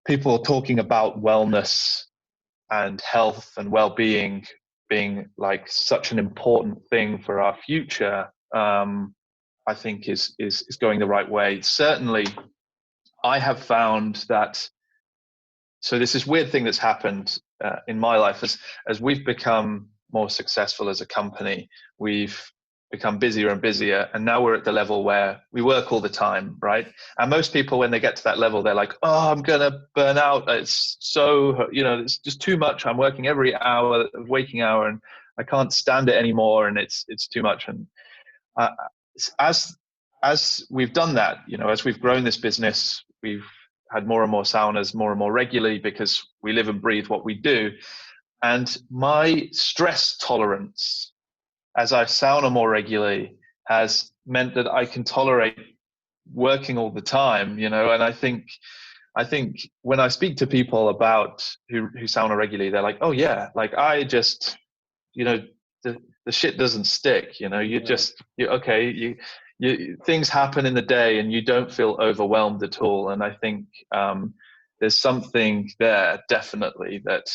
Speaker 2: people talking about wellness and health and well-being being like such an important thing for our future, I think is going the right way. Certainly, I have found that. So this is weird thing that's happened in my life as we've become more successful as a company. We've become busier and busier, and now we're at the level where we work all the time, right? And most people, when they get to that level, they're like, oh, I'm gonna burn out. It's so, it's just too much. I'm working every hour, waking hour, and I can't stand it anymore, and it's too much. And as we've done that, as we've grown this business, we've had more and more saunas more and more regularly, because we live and breathe what we do. And my stress tolerance, as I sauna more regularly, has meant that I can tolerate working all the time, and I think when I speak to people about who sauna regularly, they're like, oh yeah, like I just, the shit doesn't stick, things happen in the day and you don't feel overwhelmed at all. And I think there's something there, definitely, that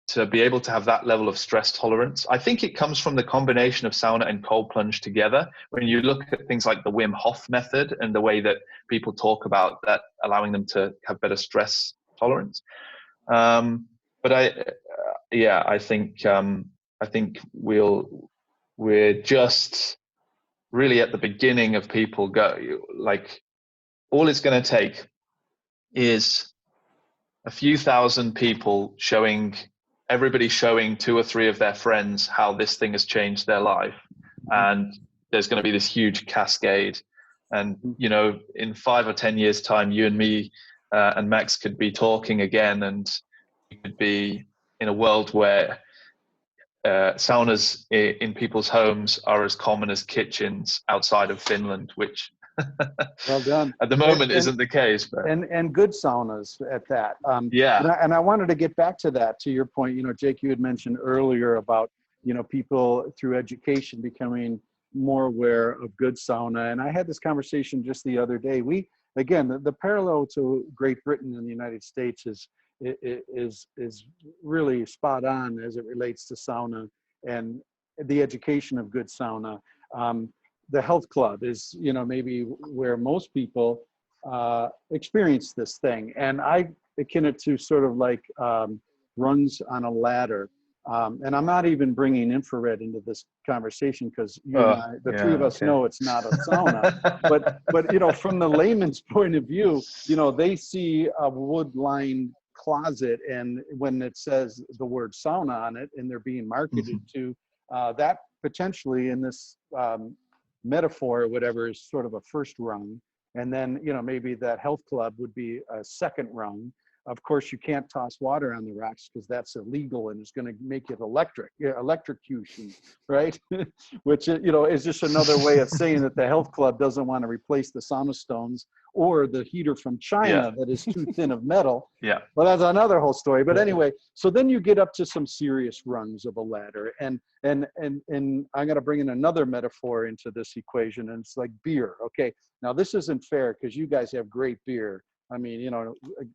Speaker 2: to be able to have that level of stress tolerance, I think it comes from the combination of sauna and cold plunge together. When you look at things like the Wim Hof method and the way that people talk about that, allowing them to have better stress tolerance. But I think we're just really at the beginning of people like, all it's going to take is a few thousand people everybody showing 2 or 3 of their friends how this thing has changed their life. And there's going to be this huge cascade. And, in 5 or 10 years time, you and me and Max could be talking again, and we could be in a world where saunas in people's homes are as common as kitchens outside of Finland, which
Speaker 1: well done.
Speaker 2: At the moment isn't the case, but
Speaker 1: and good saunas at that.
Speaker 2: Yeah.
Speaker 1: And I wanted to get back to that, to your point. Jake, you had mentioned earlier about people through education becoming more aware of good sauna. And I had this conversation just the other day. The parallel to Great Britain and the United States is really spot on as it relates to sauna and the education of good sauna. The health club is, maybe where most people experience this thing. And I akin it to sort of like runs on a ladder. And I'm not even bringing infrared into this conversation, because you and I, the three of us know it's not a sauna. but from the layman's point of view, they see a wood-lined closet, and when it says the word sauna on it and they're being marketed to, that potentially in this metaphor or whatever is sort of a first rung. And then, maybe that health club would be a second rung. Of course, you can't toss water on the rocks because that's illegal and it's going to make it electrocution, right? Which, is just another way of saying that the health club doesn't want to replace the sauna stones or the heater from China that is too thin of metal.
Speaker 2: Yeah.
Speaker 1: Well, that's another whole story. But anyway, so then you get up to some serious rungs of a ladder. And I'm going to bring in another metaphor into this equation, and it's like beer. Okay. Now, this isn't fair because you guys have great beer. I mean,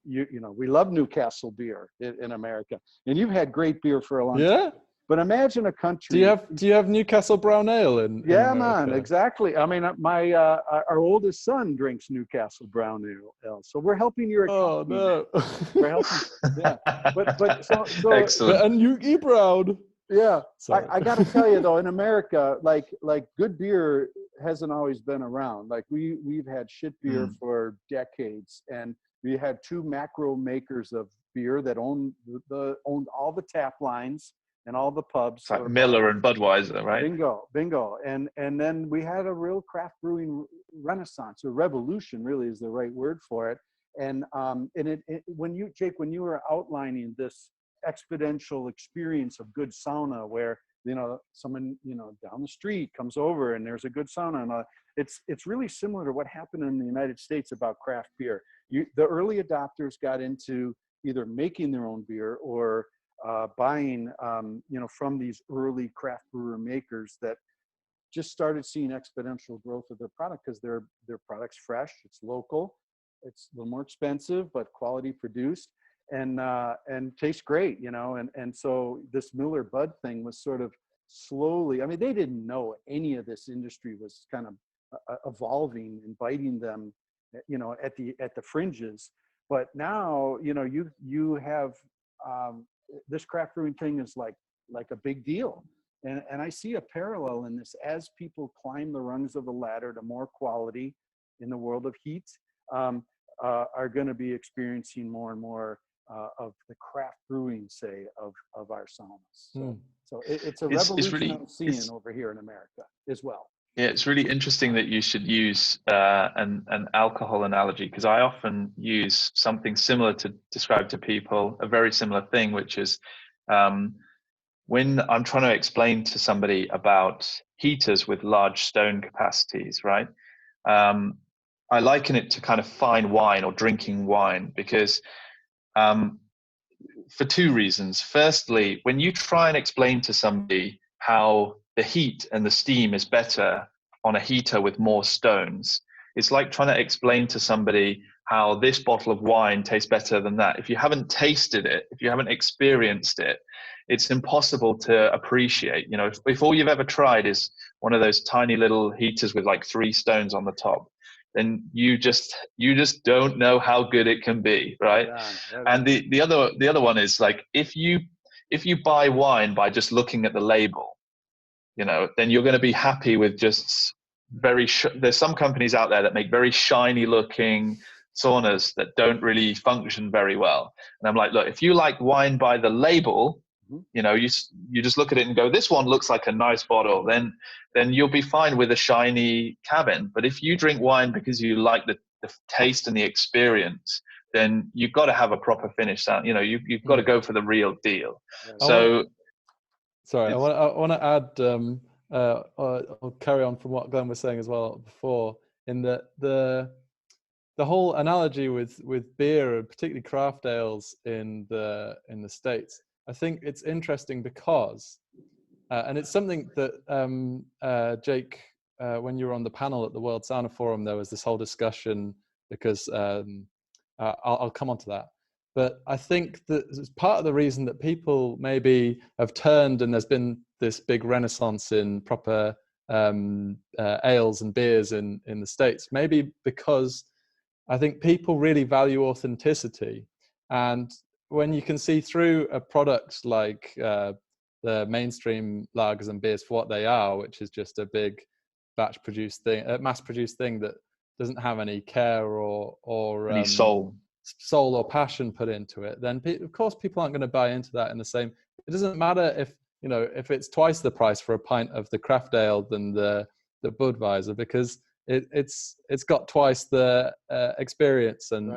Speaker 1: we love Newcastle beer in America, and you've had great beer for a long time. But imagine a country.
Speaker 3: Do you have Newcastle brown ale in America?
Speaker 1: Man, exactly. I mean, our oldest son drinks Newcastle brown ale, so we're helping your economy.
Speaker 3: Oh no,
Speaker 1: we're helping. Yeah, but so
Speaker 2: excellent.
Speaker 3: And you brown.
Speaker 1: Yeah, I got to tell you though, in America, like good beer hasn't always been around. Like we've had shit beer for decades, and we had two macro makers of beer that owned all the tap lines and all the pubs.
Speaker 2: It's like Miller and Budweiser, right?
Speaker 1: Bingo. And then we had a real craft brewing renaissance, or revolution, really is the right word for it. And when you were outlining this exponential experience of good sauna, where someone down the street comes over and there's a good sauna, and it's really similar to what happened in the United States about craft beer. The early adopters got into either making their own beer or buying from these early craft brewer makers that just started seeing exponential growth of their product because their product's fresh, it's local, it's a little more expensive but quality produced, and tastes great, and so this Miller Bud thing was sort of slowly, I mean, they didn't know any of this industry was kind of evolving and biting them, at the fringes. But now, you have this craft brewing thing is like a big deal. And I see a parallel in this as people climb the rungs of the ladder to more quality in the world of heat, are going to be experiencing more and more of the craft brewing, say, of our saunas. So it's a revolution really, I'm seeing over here in America as well.
Speaker 2: Yeah, it's really interesting that you should use an alcohol analogy, because I often use something similar to describe to people a very similar thing, which is when I'm trying to explain to somebody about heaters with large stone capacities, right? I liken it to kind of fine wine or drinking wine, because for two reasons. Firstly, when you try and explain to somebody how the heat and the steam is better on a heater with more stones, it's like trying to explain to somebody how this bottle of wine tastes better than that. If you haven't tasted it, if you haven't experienced it, it's impossible to appreciate. If all you've ever tried is one of those tiny little heaters with like 3 stones on the top, then you just don't know how good it can be, right? Yeah. And the other one is like, if you buy wine by just looking at the label, then you're going to be happy with just there's some companies out there that make very shiny looking saunas that don't really function very well. And I'm like, look, if you like wine by the label, you just look at it and go, this one looks like a nice bottle, then you'll be fine with a shiny cabin. But if you drink wine because you like the taste and the experience, then you've got to have a proper finish sound. You've got to go for the real deal. So
Speaker 3: sorry, I want to add I'll carry on from what Glenn was saying as well before, in that the whole analogy with beer, and particularly craft ales in the States, I think it's interesting because, and it's something that Jake, when you were on the panel at the World Sauna Forum, there was this whole discussion because I'll come on to that. But I think that part of the reason that people maybe have turned, and there's been this big renaissance in proper ales and beers in the States, maybe because I think people really value authenticity. And when you can see through a product like the mainstream lagers and beers for what they are, which is just a big mass-produced thing that doesn't have any care or
Speaker 2: any soul
Speaker 3: or passion put into it, then of course people aren't going to buy into that in the same. It doesn't matter if you know, if it's twice the price for a pint of the craft ale than the Budweiser, because it's got twice the experience and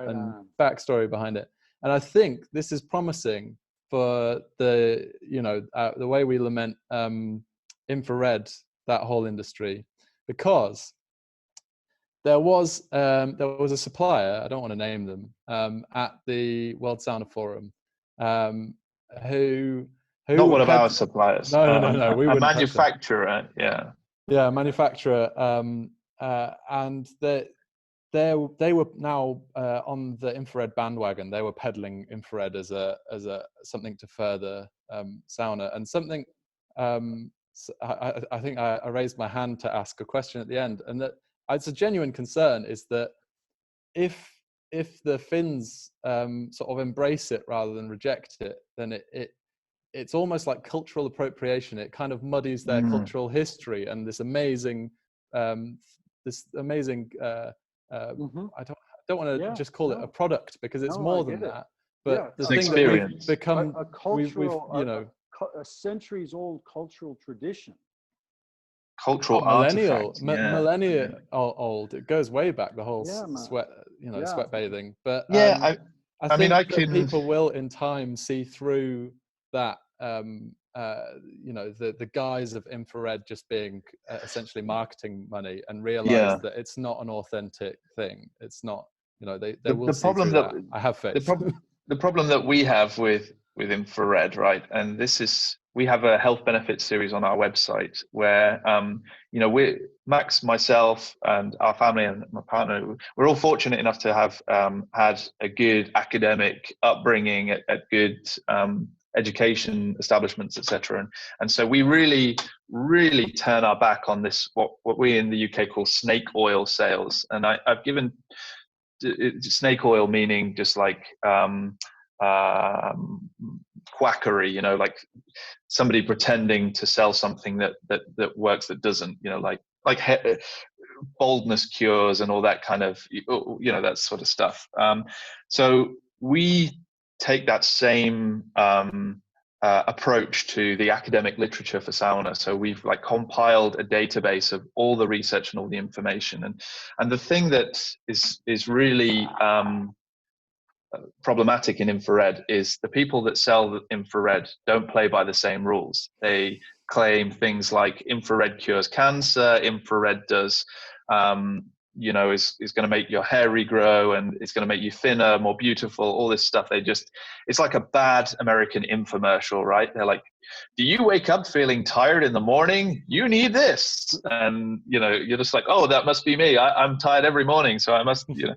Speaker 3: backstory behind it. And I think this is promising for the, you know, the way we lament infrared, that whole industry, because there was a supplier, I don't want to name them, at the World Sauna Forum, who
Speaker 2: not one of our suppliers.
Speaker 3: No, we
Speaker 2: a
Speaker 3: wouldn't
Speaker 2: manufacturer. Yeah,
Speaker 3: a manufacturer, and they were now on the infrared bandwagon. They were peddling infrared as a something to further sauna, and something. I think I raised my hand to ask a question at the end, and that it's a genuine concern, is that if the Finns sort of embrace it rather than reject it, then it's almost like cultural appropriation. It kind of muddies their cultural history and this amazing I don't want to just call it a product, because it's more than that. But the thing that we've become
Speaker 1: a cultural,
Speaker 3: you know,
Speaker 1: a centuries-old cultural tradition.
Speaker 2: Cultural
Speaker 3: millennia old. It goes way back. The whole sweat, you know, sweat bathing. But I think that people will in time see through that. You know, the guise of infrared just being essentially marketing money, and realize that it's not an authentic thing. It's not. You know, they will see through that. I have faith.
Speaker 2: The problem that we have with infrared, right? And this is, we have a health benefits series on our website where, you know, Max, myself, and our family and my partner, we're all fortunate enough to have had a good academic upbringing at good education establishments, etc. And so we really turn our back on this, what we in the UK call snake oil sales. And I've given snake oil meaning just like quackery, you know, like somebody pretending to sell something that works that doesn't, you know, like baldness cures and all that kind of, you know, that sort of stuff. So we take that same approach to the academic literature for sauna. So we've like compiled a database of all the research and all the information, and the thing that is really problematic in infrared is the people that sell the infrared don't play by the same rules. They claim things like infrared cures cancer, infrared does you know, is going to make your hair regrow, and it's going to make you thinner, more beautiful, all this stuff. It's like a bad American infomercial, right? They're like, do you wake up feeling tired in the morning? You need this. And, you know, you're just like, oh, that must be me. I'm tired every morning, so I must, you know.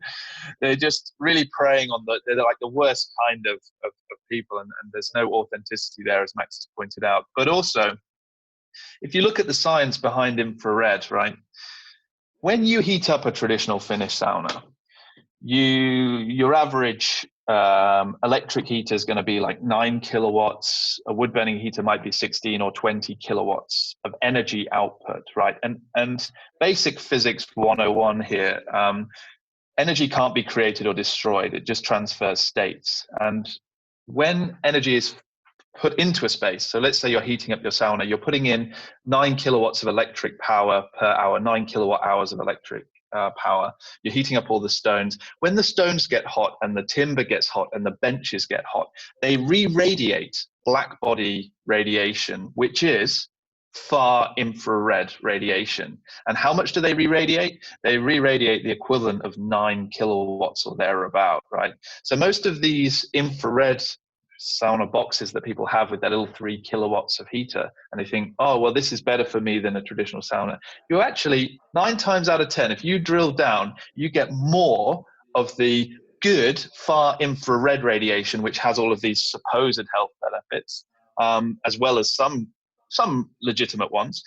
Speaker 2: They're just really preying on they're like the worst kind of people, and there's no authenticity there, as Max has pointed out. But also, if you look at the science behind infrared, right? When you heat up a traditional Finnish sauna, your average electric heater is going to be like 9 kilowatts. A wood burning heater might be 16 or 20 kilowatts of energy output, right? And basic physics 101 here. Energy can't be created or destroyed. It just transfers states. And when energy is put into a space, so let's say you're heating up your sauna, you're putting in 9 kilowatts of electric power per hour, 9 kilowatt hours of electric power. You're heating up all the stones. When the stones get hot and the timber gets hot and the benches get hot, they re-radiate black body radiation, which is far infrared radiation. And how much do they re-radiate? They re-radiate the equivalent of 9 kilowatts or thereabout, right? So most of these infrared sauna boxes that people have with that little 3 kilowatts of heater, and they think, oh, well, this is better for me than a traditional sauna. You actually, 9 times out of 10, if you drill down, you get more of the good far infrared radiation, which has all of these supposed health benefits, as well as some legitimate ones.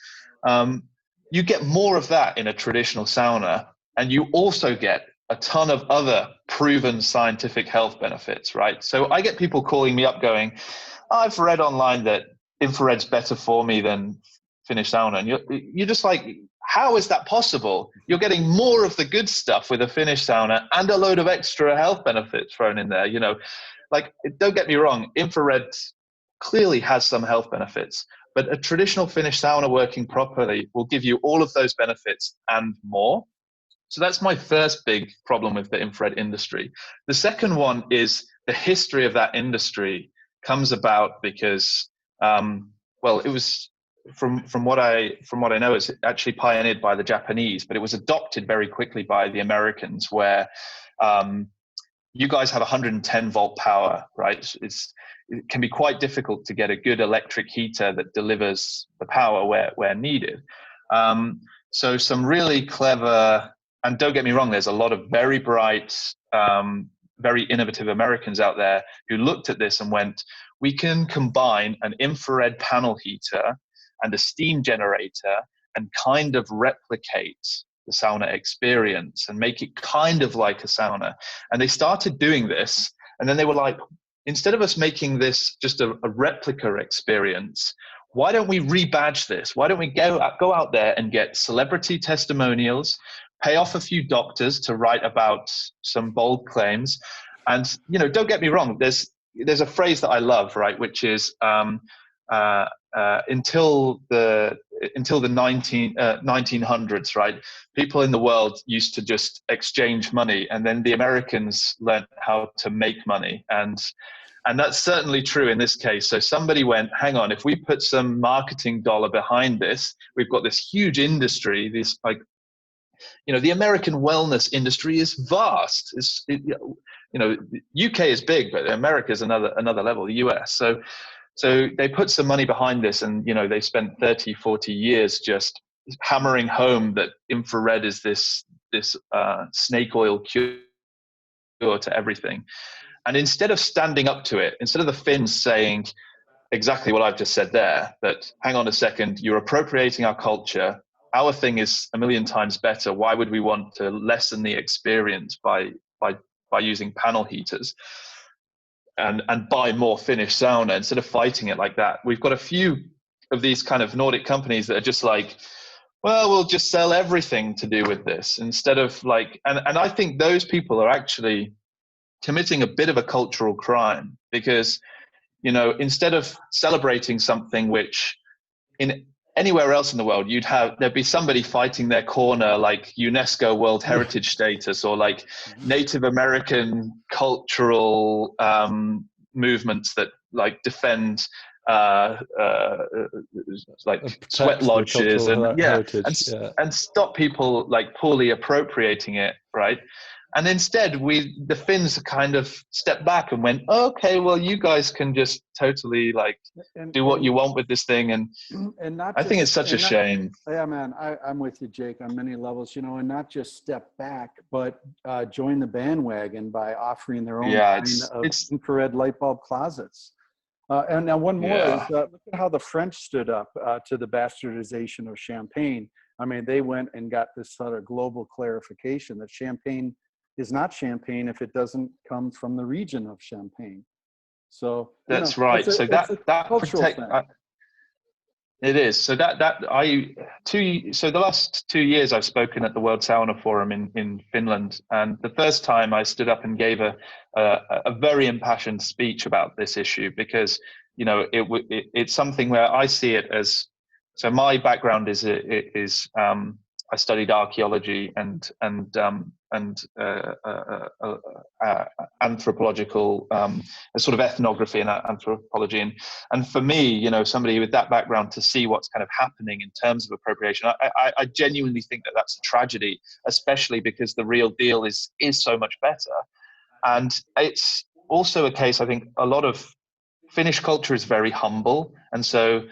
Speaker 2: You get more of that in a traditional sauna, and you also get a ton of other proven scientific health benefits, right? So I get people calling me up going, I've read online that infrared's better for me than Finnish sauna. And you're just like, how is that possible? You're getting more of the good stuff with a Finnish sauna and a load of extra health benefits thrown in there. You know, like, don't get me wrong, infrared clearly has some health benefits, But a traditional Finnish sauna working properly will give you all of those benefits and more. So that's my first big problem with the infrared industry. The second one is the history of that industry comes about because, well, it was from what I know, it's actually pioneered by the Japanese, but it was adopted very quickly by the Americans, where you guys have 110 volt power, right? It can be quite difficult to get a good electric heater that delivers the power where needed. So some really clever, and don't get me wrong, there's a lot of very bright, very innovative Americans out there who looked at this and went, we can combine an infrared panel heater and a steam generator and kind of replicate the sauna experience and make it kind of like a sauna. And they started doing this, and then they were like, instead of us making this just a replica experience, why don't we rebadge this? Why don't we go out there and get celebrity testimonials, pay off a few doctors to write about some bold claims? And, you know, don't get me wrong, there's a phrase that I love, right, which is until the 1900s, right, people in the world used to just exchange money, and then the Americans learned how to make money. And that's certainly true in this case. So somebody went, hang on, if we put some marketing dollar behind this, we've got this huge industry, this, like, you know, the American wellness industry is vast. You know, UK is big, but America is another level, the US. So they put some money behind this, and, you know, they spent 30, 40 years just hammering home that infrared is this snake oil cure to everything. And instead of standing up to it, instead of the Finns saying exactly what I've just said there, that hang on a second, you're appropriating our culture, our thing is a million times better, why would we want to lessen the experience by using panel heaters and buy more Finnish sauna, instead of fighting it like that? We've got a few of these kind of Nordic companies that are just like, well, we'll just sell everything to do with this, instead of like, and I think those people are actually committing a bit of a cultural crime, because, you know, instead of celebrating something which in anywhere else in the world there'd be somebody fighting their corner, like UNESCO World Heritage status, or like Native American cultural movements that like defend like sweat lodges and stop people like poorly appropriating it, right? And instead, the Finns kind of stepped back and went, okay, well, you guys can just totally like do what you want with this thing. And not I think it's such a shame.
Speaker 1: Yeah, man, I'm with you, Jake, on many levels, you know, and not just step back, but join the bandwagon by offering their own kind of infrared light bulb closets. And now one more is look at how the French stood up to the bastardization of champagne. I mean, they went and got this sort of global clarification that champagne is not champagne if it doesn't come from the region of Champagne. So
Speaker 2: that's right. So that protect. It is. So the last 2 years I've spoken at the World Sauna Forum in Finland, and the first time I stood up and gave a very impassioned speech about this issue, because, you know, it's something where I see it as, so my background is I studied archaeology and anthropological, sort of ethnography and anthropology, and for me, you know, somebody with that background, to see what's kind of happening in terms of appropriation, I genuinely think that that's a tragedy, especially because the real deal is so much better. And it's also a case, I think, a lot of Finnish culture is very humble, and so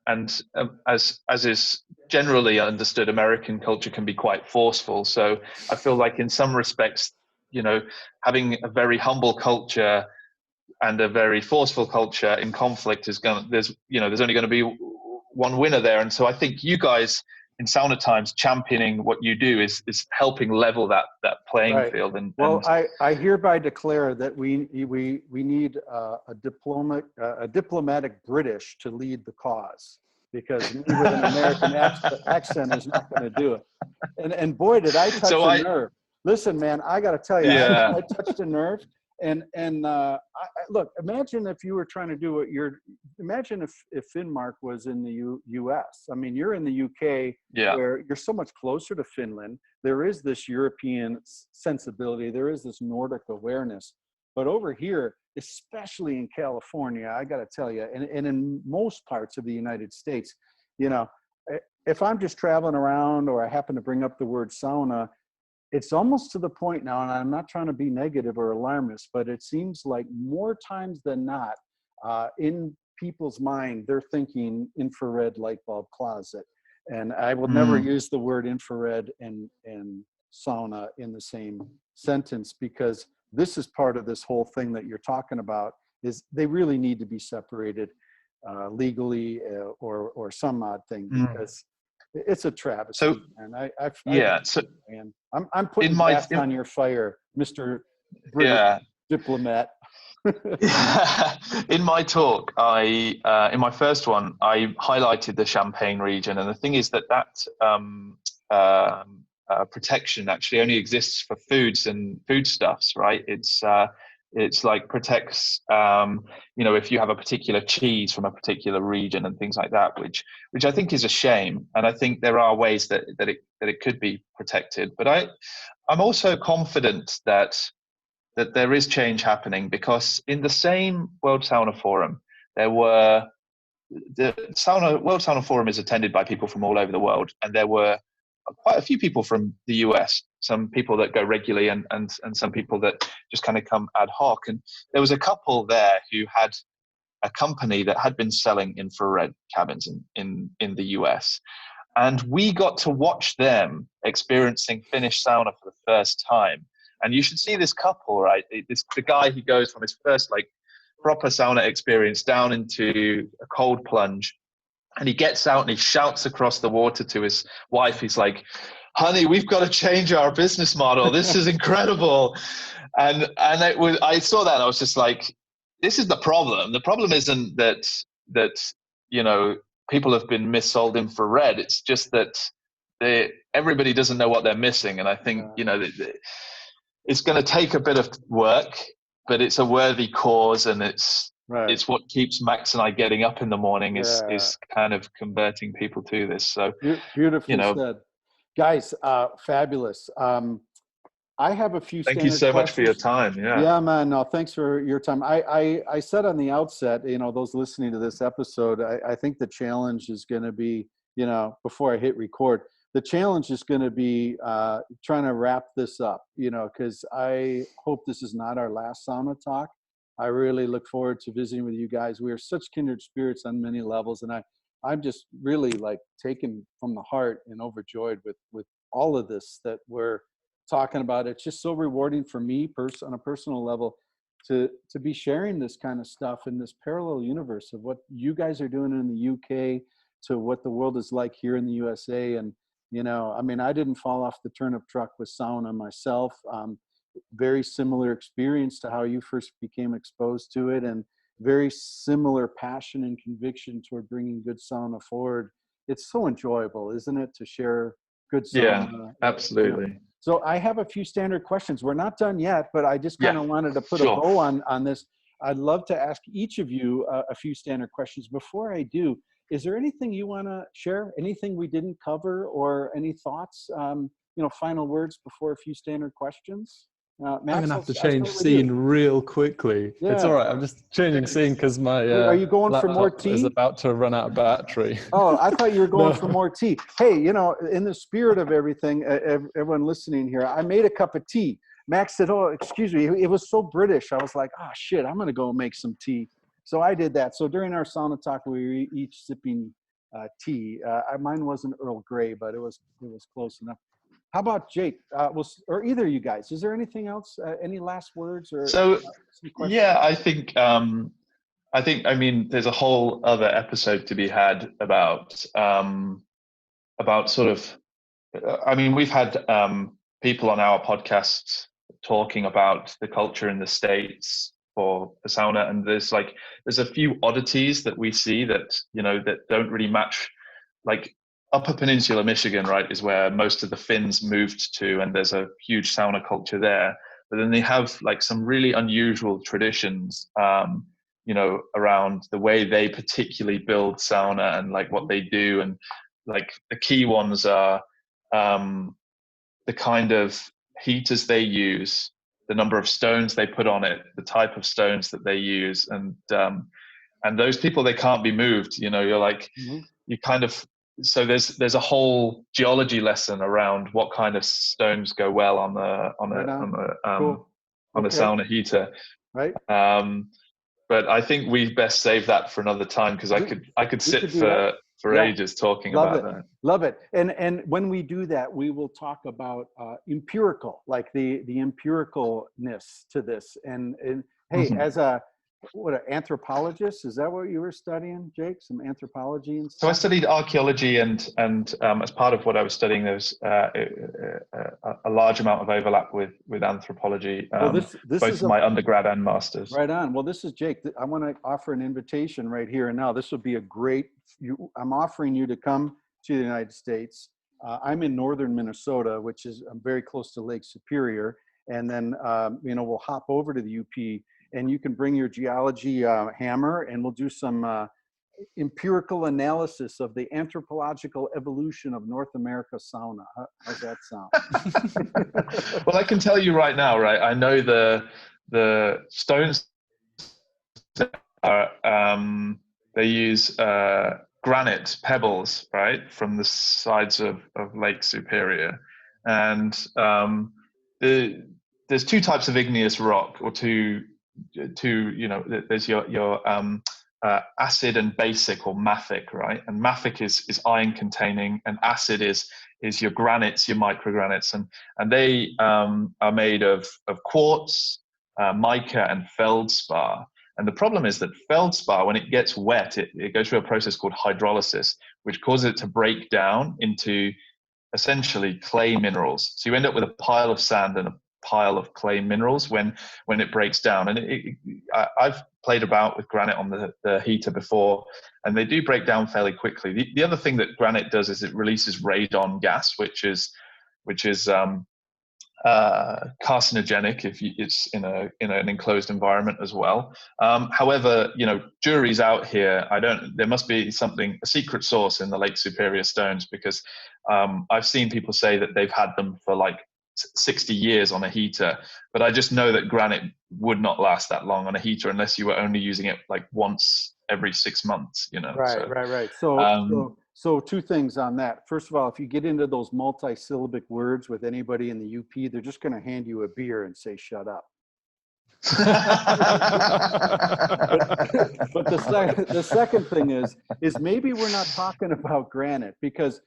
Speaker 2: as is generally understood, American culture can be quite forceful. So I feel like in some respects, you know, having a very humble culture and a very forceful culture in conflict there's only going to be one winner there. And so I think you guys in Sauna Times championing what you do is helping level that playing field. And
Speaker 1: I hereby declare that we need a diplomatic British to lead the cause, because me with an American accent is not going to do it. And boy, did I touch a nerve. Listen, man, I got to tell you, I touched a nerve. Look, imagine if you were trying to do imagine if Finnmark was in the US. I mean, you're in the UK,
Speaker 2: Yeah.
Speaker 1: where you're so much closer to Finland. There is this European sensibility. There is this Nordic awareness. But over here, especially in California, I got to tell you, and in most parts of the United States, you know, if I'm just traveling around or I happen to bring up the word sauna, it's almost to the point now, and I'm not trying to be negative or alarmist, but it seems like more times than not, in people's mind, they're thinking infrared light bulb closet. And I will never use the word infrared and sauna in the same sentence, because this is part of this whole thing that you're talking about, is they really need to be separated legally or some odd thing, because it's a travesty.
Speaker 2: So,
Speaker 1: and I'm putting gas on your fire, Mr. British diplomat.
Speaker 2: In my talk, in my first one, I highlighted the Champagne region, and the thing is that protection actually only exists for foods and foodstuffs, right? It's like protects, if you have a particular cheese from a particular region and things like that, which I think is a shame. And I think there are ways that it could be protected. But I'm also confident that there is change happening, because in the same World Sauna Forum, the World Sauna Forum is attended by people from all over the world, and there were quite a few people from the US, some people that go regularly and some people that just kind of come ad hoc. And there was a couple there who had a company that had been selling infrared cabins in the US. And we got to watch them experiencing Finnish sauna for the first time. And you should see this couple, right? The guy who goes from his first like proper sauna experience down into a cold plunge. And he gets out and he shouts across the water to his wife. He's like, "Honey, we've got to change our business model. This is incredible." And I saw that and I was just like, this is the problem. The problem isn't that people have been missold infrared. It's just that everybody doesn't know what they're missing. And I think, it's going to take a bit of work, but it's a worthy cause, and it's what keeps Max and I getting up in the morning is kind of converting people to this. So
Speaker 1: beautifully said, guys. Fabulous. I have a few.
Speaker 2: Thank you so much for your time.
Speaker 1: Yeah, man. No, thanks for your time. I said on the outset, those listening to this episode, I think the challenge is going to be, before I hit record, the challenge is going to be trying to wrap this up, because I hope this is not our last sauna talk. I really look forward to visiting with you guys. We are such kindred spirits on many levels, and I'm just really like taken from the heart and overjoyed with all of this that we're talking about. It's just so rewarding for me on a personal level to be sharing this kind of stuff in this parallel universe of what you guys are doing in the UK to what the world is like here in the USA. And I didn't fall off the turnip truck with sauna myself. Very similar experience to how you first became exposed to it, and very similar passion and conviction toward bringing good sauna forward. It's so enjoyable, isn't it, to share good sauna?
Speaker 2: Yeah, absolutely.
Speaker 1: So I have a few standard questions. We're not done yet, but I just kind of wanted to put a bow on this. I'd love to ask each of you a few standard questions. Before I do, is there anything you want to share? Anything we didn't cover, or any thoughts? Final words before a few standard questions. Max,
Speaker 3: I'm gonna have to change scene real quickly. Yeah. It's all right. I'm just changing scene because my
Speaker 1: are you going for more tea?
Speaker 3: Is about to run out of battery.
Speaker 1: Oh, I thought you were going for more tea. Hey, in the spirit of everything, everyone listening here, I made a cup of tea. Max said, "Oh, excuse me." It was so British. I was like, "Oh shit, I'm gonna go make some tea." So I did that. So during our sauna talk, we were each sipping tea. Mine wasn't Earl Grey, but it was close enough. How about Jake? Or either of you guys? Is there anything else? Any last words? Or
Speaker 2: so? I think. I mean, there's a whole other episode to be had about sort of. I mean, we've had people on our podcast talking about the culture in the States for sauna, and there's a few oddities that we see that that don't really match, like Upper Peninsula Michigan, right, is where most of the Finns moved to, and there's a huge sauna culture there. but then they have like some really unusual traditions, you know, around the way they particularly build sauna and like what they do. And like the key ones are the kind of heaters they use, the number of stones they put on it, the type of stones that they use, and those people, they can't be moved. You know, you're like, you kind of, so there's a whole geology lesson around what kind of stones go well on
Speaker 1: Cool.
Speaker 2: on a sauna heater.
Speaker 1: Right.
Speaker 2: But I think we best save that for another time, because I could sit for ages talking
Speaker 1: Love
Speaker 2: about
Speaker 1: it.
Speaker 2: that.
Speaker 1: Love it. And when we do that, we will talk about empirical, like the empiricalness to this. And hey, as an anthropologist, is that what you were studying, Jake? Some anthropology and stuff?
Speaker 2: So I studied archaeology, and as part of what I was studying, there's a large amount of overlap with anthropology,
Speaker 1: Well, this
Speaker 2: both
Speaker 1: is
Speaker 2: my undergrad and master's.
Speaker 1: Right on. Well, this is Jake. I want to offer an invitation right here and now. This would be a great, I'm offering you to come to the United States. I'm in northern Minnesota, which is very close to Lake Superior. And then, you know, we'll hop over to the UP, and you can bring your geology hammer, and we'll do some empirical analysis of the anthropological evolution of North America sauna. How's that sound?
Speaker 2: Well, I can tell you right now, right? I know the stones are, they use granite pebbles, right, from the sides of Lake Superior, and there's two types of igneous rock, or two, you know, there's your acid and basic, or mafic, right? And mafic is iron containing, and acid is your granites, your microgranites, and they are made of quartz, mica, and feldspar. And the problem is that feldspar, when it gets wet, it goes through a process called hydrolysis, which causes it to break down into essentially clay minerals. So you end up with a pile of sand and a pile of clay minerals when it breaks down. And I've played about with granite on the heater before, and they do break down fairly quickly. The other thing that granite does is it releases radon gas, which is carcinogenic if it's in an enclosed environment as well. However, you know, jury's out here. There must be a secret sauce in the Lake Superior stones, because I've seen people say that they've had them for like 60 years on a heater, but I just know that granite would not last that long on a heater unless you were only using it like once every 6 months, you know.
Speaker 1: Right. So two things on that. First of all, if you get into those multi-syllabic words with anybody in the UP, they're just going to hand you a beer and say, shut up. But the second thing is maybe we're not talking about granite, because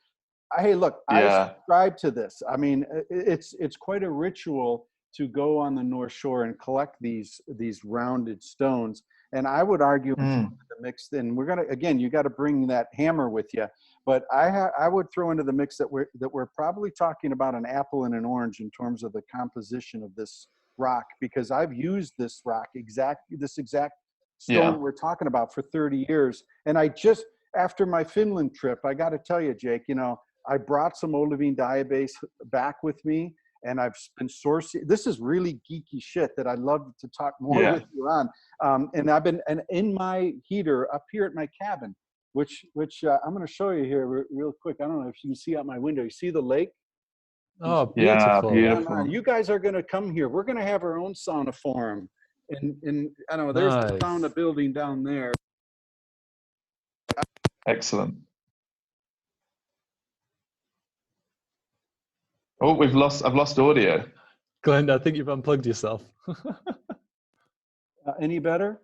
Speaker 1: hey, look, I subscribe to this. I mean, it's quite a ritual to go on the North Shore and collect these rounded stones. And I would argue the mix, then we're gonna, again, you got to bring that hammer with you. But I would throw into the mix that we're probably talking about an apple and an orange in terms of the composition of this rock, because I've used this rock this exact stone we're talking about for 30 years. And I just, after my Finland trip, I got to tell you, Jake, you know, I brought some olivine diabase back with me, and I've been sourcing. This is really geeky shit that I'd love to talk more with you on. And I've been in my heater up here at my cabin, which I'm going to show you here real quick. I don't know if you can see out my window. You see the lake?
Speaker 3: Oh, beautiful.
Speaker 2: Yeah, beautiful.
Speaker 1: You guys are going to come here. We're going to have our own sauna forum. And I don't know, there's the sauna building down there.
Speaker 2: Excellent. Oh, I've lost audio.
Speaker 3: Glenn, I think you've unplugged yourself.
Speaker 1: Any better?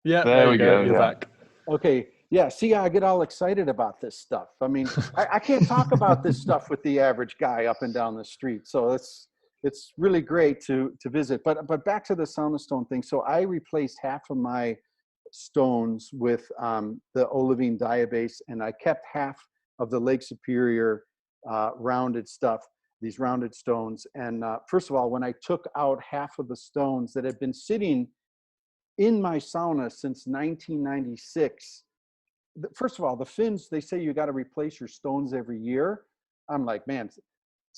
Speaker 3: Yeah,
Speaker 2: there we go.
Speaker 3: You're back.
Speaker 1: Okay. Yeah. See, I get all excited about this stuff. I mean, I can't talk about this stuff with the average guy up and down the street. So it's really great to visit. But back to the sauna stone thing. So I replaced half of my stones with the olivine diabase, and I kept half of the Lake Superior rounded stuff, these rounded stones. And first of all, when I took out half of the stones that had been sitting in my sauna since 1996, first of all, the Finns, they say you got to replace your stones every year. I'm like, man,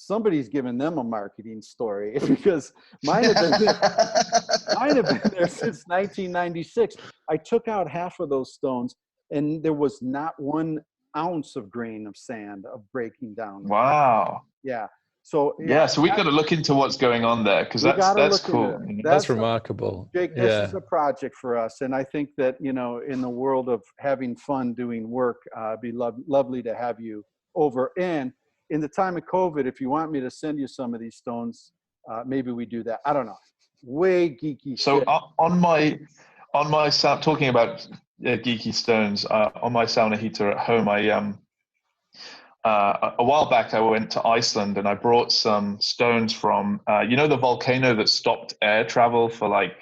Speaker 1: somebody's given them a marketing story because mine have been there since 1996. I took out half of those stones, and there was not 1 ounce of grain of sand of breaking down.
Speaker 2: Wow.
Speaker 1: Yeah. So
Speaker 2: Yeah, so we got to look into what's going on there, because that's cool.
Speaker 3: That's remarkable.
Speaker 1: Jake, this is a project for us, and I think that, you know, in the world of having fun doing work, it'd be lovely to have you over. And in the time of COVID, if you want me to send you some of these stones, maybe we do that. I don't know. Way geeky.
Speaker 2: So
Speaker 1: shit.
Speaker 2: on my talking about geeky stones, on my sauna heater at home, a while back I went to Iceland and I brought some stones from you know, the volcano that stopped air travel for like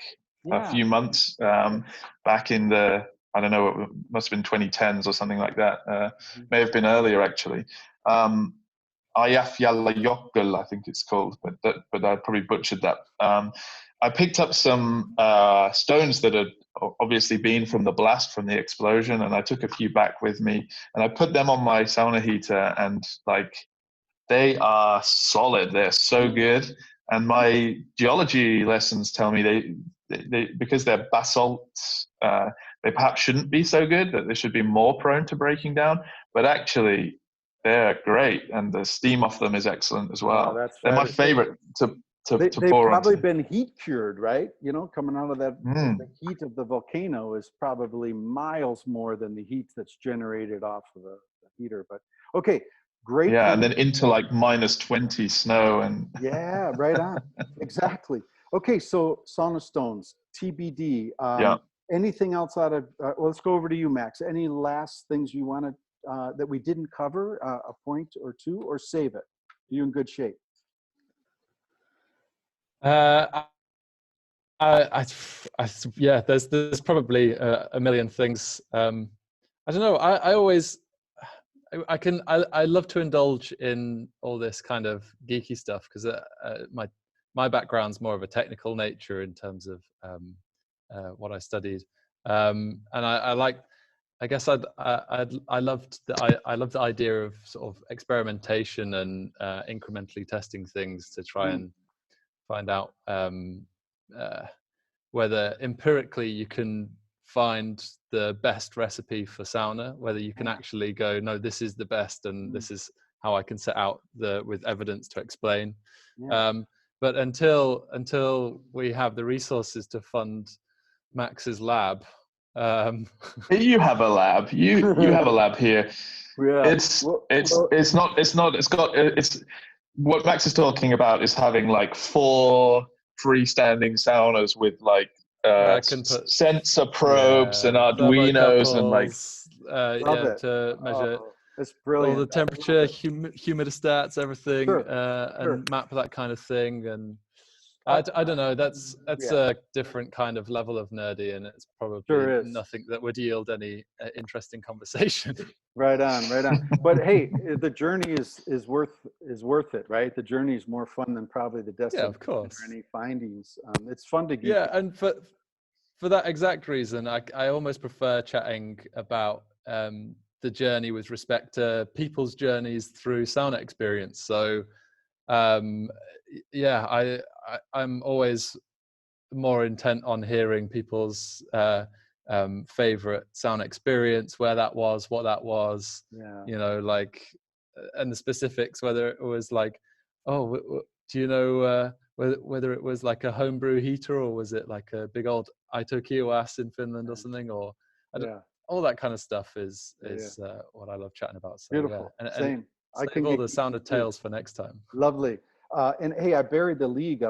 Speaker 2: a few months back in the, I don't know, it must have been 2010s or something like that. May have been earlier actually. Eyjafjallajökull, I think it's called, but I probably butchered that. I picked up some stones that had obviously been from the blast, from the explosion, and I took a few back with me, and I put them on my sauna heater, and like, they are solid. They're so good. And my geology lessons tell me they because they're basalts, they perhaps shouldn't be so good, that they should be more prone to breaking down. But actually, they're great, and the steam off them is excellent as well. They're my favorite to
Speaker 1: They've
Speaker 2: pour
Speaker 1: probably
Speaker 2: onto.
Speaker 1: been heat cured, right? You know, coming out of that, the heat of the volcano is probably miles more than the heat that's generated off of the heater. But okay, great.
Speaker 2: Yeah, and then into like -20 snow and.
Speaker 1: Yeah, right on. Exactly. Okay, so sauna stones, TBD.
Speaker 2: Yeah.
Speaker 1: Anything outside of? Well, let's go over to you, Max. Any last things you wanted that we didn't cover? A point or two, or save it? Are you in good shape?
Speaker 3: Yeah, there's probably a million things. I don't know. I always, I love to indulge in all this kind of geeky stuff because my background's more of a technical nature in terms of what I studied, and I like. I guess I loved the idea of sort of experimentation and incrementally testing things to try and find out whether empirically you can find the best recipe for sauna, whether you can actually go, no, this is the best, and this is how I can set out with evidence to explain. But until we have the resources to fund Max's lab.
Speaker 2: You have a lab. You have a lab here.
Speaker 1: Yeah.
Speaker 2: It's what Max is talking about is having like 4 freestanding saunas with like sensor probes and Arduinos and like
Speaker 3: to measure
Speaker 1: it's brilliant.
Speaker 3: all the temperature, humidistats, everything, and map that kind of thing. And I don't know. That's a different kind of level of nerdy, and it's probably nothing that would yield any interesting conversation.
Speaker 1: Right on, right on. But hey, the journey is worth it, right? The journey is more fun than probably the destination.
Speaker 3: Yeah, of course.
Speaker 1: Or any findings. It's fun to get.
Speaker 3: Yeah, and for that exact reason, I almost prefer chatting about the journey with respect to people's journeys through sauna experience. So, yeah, I'm always more intent on hearing people's favorite sauna experience, where that was, what that was, you know, like, and the specifics, whether it was like, oh, do you know whether it was like a homebrew heater, or was it like a big old Itokiwas in Finland or something, or all that kind of stuff is what I love chatting about. So,
Speaker 1: beautiful.
Speaker 3: And
Speaker 1: same.
Speaker 3: I can all the sauna tales for next time.
Speaker 1: Lovely. And hey, I buried the lead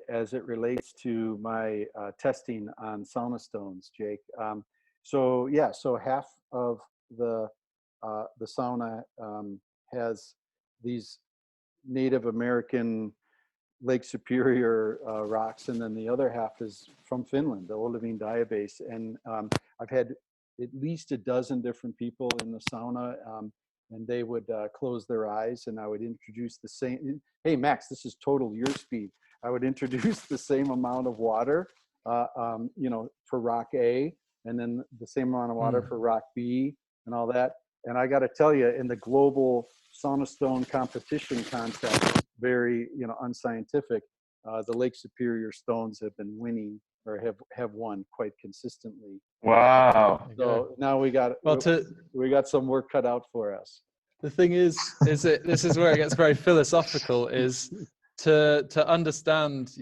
Speaker 1: as it relates to my testing on sauna stones, Jake. So half of the sauna has these Native American Lake Superior rocks, and then the other half is from Finland, the olivine diabase. And I've had at least a dozen different people in the sauna. And they would close their eyes, and I would introduce the same. Hey, Max, this is total your speed. I would introduce the same amount of water, for rock A, and then the same amount of water for rock B, and all that. And I got to tell you, in the global sauna stone competition contest, very, unscientific, the Lake Superior stones have been winning, or have won quite consistently.
Speaker 2: Wow.
Speaker 1: So now we got some work cut out for us.
Speaker 3: The thing is this is where it gets very philosophical, is to understand,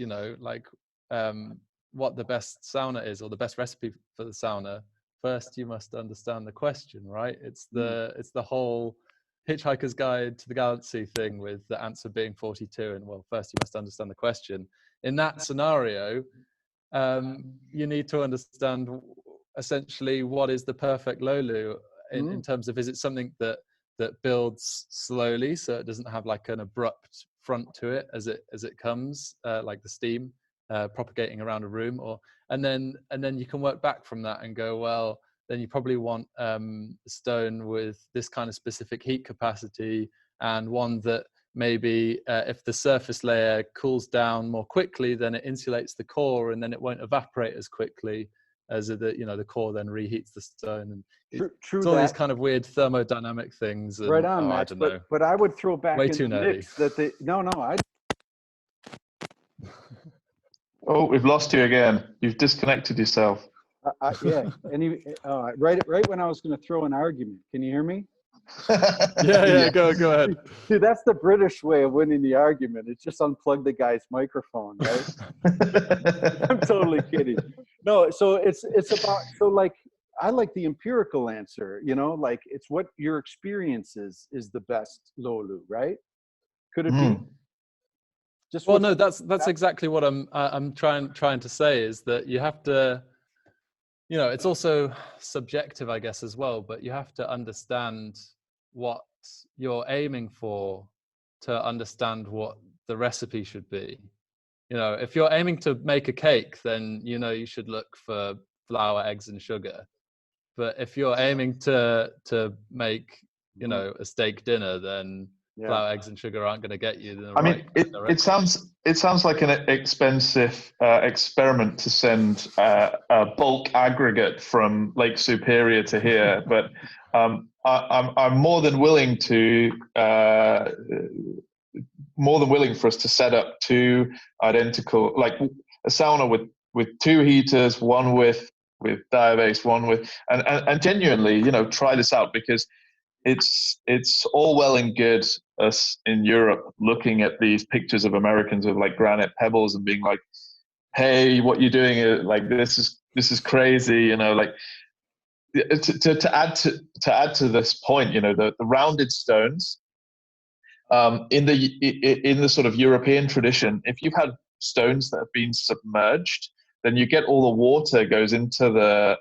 Speaker 3: what the best sauna is, or the best recipe for the sauna. First, you must understand the question, right? It's the whole Hitchhiker's Guide to the Galaxy thing, with the answer being 42. And well, first you must understand the question. In that scenario, you need to understand essentially what is the perfect lolu in terms of, is it something that builds slowly, so it doesn't have like an abrupt front to it as it comes, like the steam propagating around a room, and then you can work back from that and go, well, then you probably want a stone with this kind of specific heat capacity, and one that maybe if the surface layer cools down more quickly, then it insulates the core, and then it won't evaporate as quickly as the core then reheats the stone. And
Speaker 1: True
Speaker 3: it's all
Speaker 1: that.
Speaker 3: these kind of weird thermodynamic things. And,
Speaker 1: right on, Max. But I would throw back in the mix that
Speaker 2: Oh, we've lost you again. You've disconnected yourself.
Speaker 1: Yeah. Right when I was going to throw an argument. Can you hear me?
Speaker 3: Yeah. Go ahead.
Speaker 1: Dude, that's the British way of winning the argument. It's just unplug the guy's microphone, right? I'm totally kidding. No, so it's about, so like, I like the empirical answer, like it's what your experience is the best lolu, right? Could it be? Just
Speaker 3: no, that's exactly what I'm trying to say, is that you have to, it's also subjective, I guess, as well, but you have to understand what you're aiming for to understand what the recipe should be. If you're aiming to make a cake, then you should look for flour, eggs, and sugar. But if you're aiming to make a steak dinner, then flour, eggs, and sugar aren't going to get you the right direction.
Speaker 2: It sounds like an expensive experiment to send a bulk aggregate from Lake Superior to here, but I'm more than willing for us to set up two identical, like a sauna with two heaters, one with diabase, one with, and genuinely, try this out, because it's all well and good us in Europe looking at these pictures of Americans with like granite pebbles and being like, hey, what you're doing is like, this is crazy, like to add to this point, the rounded stones, in the sort of European tradition, if you've had stones that have been submerged, then you get all the water goes into the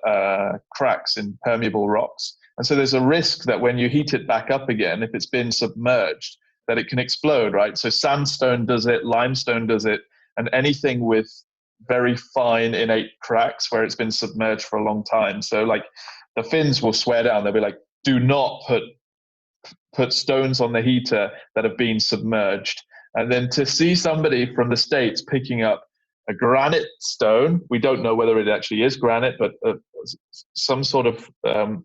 Speaker 2: cracks in permeable rocks. And so there's a risk that when you heat it back up again, if it's been submerged, that it can explode, right? So sandstone does it, limestone does it, and anything with very fine innate cracks where it's been submerged for a long time. So like the Finns will swear down, they'll be like, do not put stones on the heater that have been submerged. And then to see somebody from the States picking up a granite stone, we don't know whether it actually is granite, but some sort of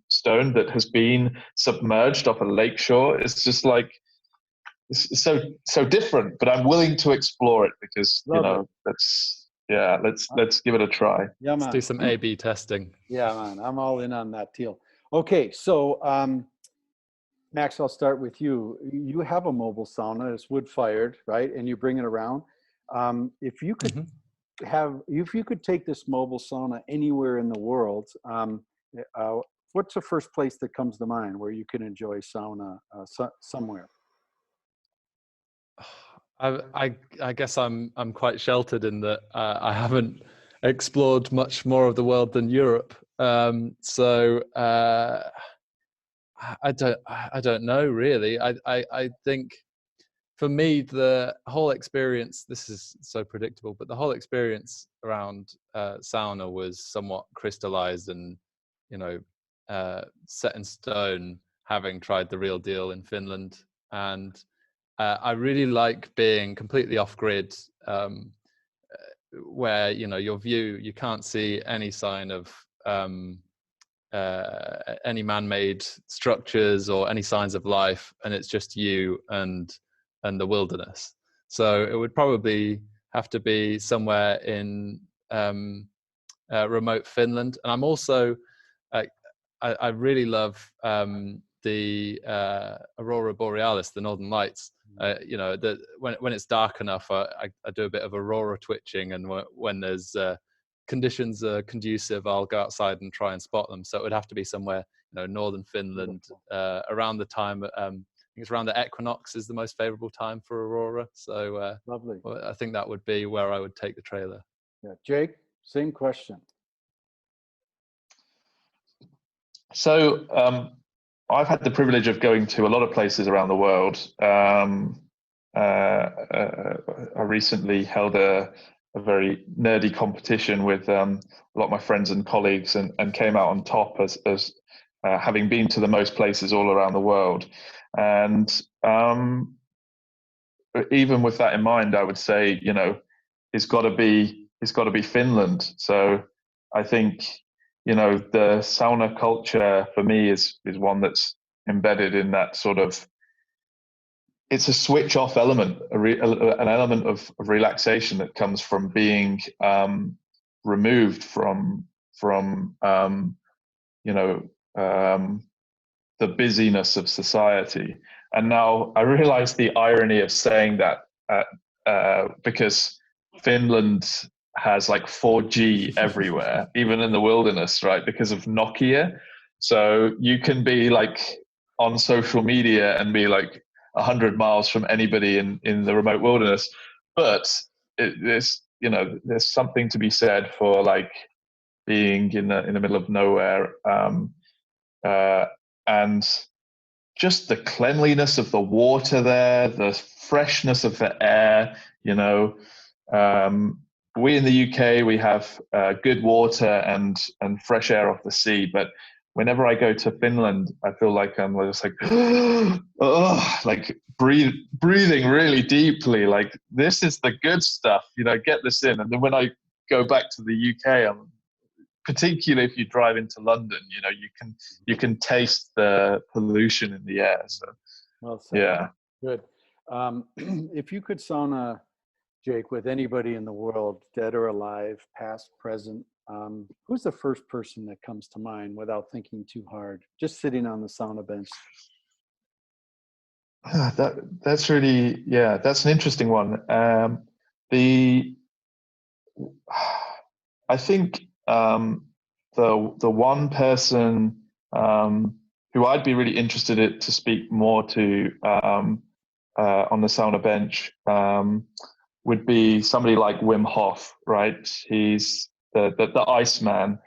Speaker 2: stone that has been submerged off a lake shore, it's just like, it's so different. But I'm willing to explore it, because let's give it a try.
Speaker 1: Yeah, man.
Speaker 3: Let's do some A/B testing.
Speaker 1: Yeah, man, I'm all in on that deal. Okay, so Max, I'll start with you. You have a mobile sauna. It's wood fired, right? And you bring it around. If you could if you could take this mobile sauna anywhere in the world, what's the first place that comes to mind where you can enjoy sauna somewhere?
Speaker 3: I guess I'm quite sheltered in that I haven't explored much more of the world than Europe. So I don't know really. I think for me the whole experience, this is so predictable, but the whole experience around sauna was somewhat crystallized and set in stone, having tried the real deal in Finland. And I really like being completely off grid, where your view, you can't see any sign of any man-made structures or any signs of life, and it's just you and the wilderness. So it would probably have to be somewhere in remote Finland. And I'm also I really love the aurora borealis, the northern lights. You know, when it's dark enough, I do a bit of aurora twitching, and when there's conditions are conducive, I'll go outside and try and spot them. So it would have to be somewhere, you know, northern Finland, around the time. I think it's around the equinox is the most favorable time for aurora. So
Speaker 1: Lovely.
Speaker 3: I think that would be where I would take the trailer.
Speaker 1: Yeah, Jake, same question.
Speaker 2: So I've had the privilege of going to a lot of places around the world. I recently held a very nerdy competition with a lot of my friends and colleagues, and came out on top as having been to the most places all around the world. And even with that in mind, I would say, you know, it's got to be Finland. So I think, you know, the sauna culture for me is one that's embedded in that sort of, it's a switch off element, an element of relaxation that comes from being removed from you know, the busyness of society. And now I realize the irony of saying that because Finland has like 4G everywhere, even in the wilderness, right? Because of Nokia. So you can be like on social media and be like 100 miles from anybody in the remote wilderness. But there's, you know, there's something to be said for like being in the middle of nowhere, and just the cleanliness of the water there, the freshness of the air. You know, we in the UK, we have good water and fresh air off the sea, but whenever I go to Finland, I feel like I'm just like, oh, like breathing really deeply. Like, this is the good stuff, you know, get this in. And then when I go back to the UK, particularly if you drive into London, you know, you can taste the pollution in the air. So,
Speaker 1: Well said.
Speaker 2: yeah.
Speaker 1: Good. If you could sauna, Jake, with anybody in the world, dead or alive, past, present, who's the first person that comes to mind without thinking too hard, just sitting on the sauna bench?
Speaker 2: That's really, yeah, that's an interesting one. I think the one person who I'd be really interested to speak more to on the sauna bench would be somebody like Wim Hof, right? He's the Iceman,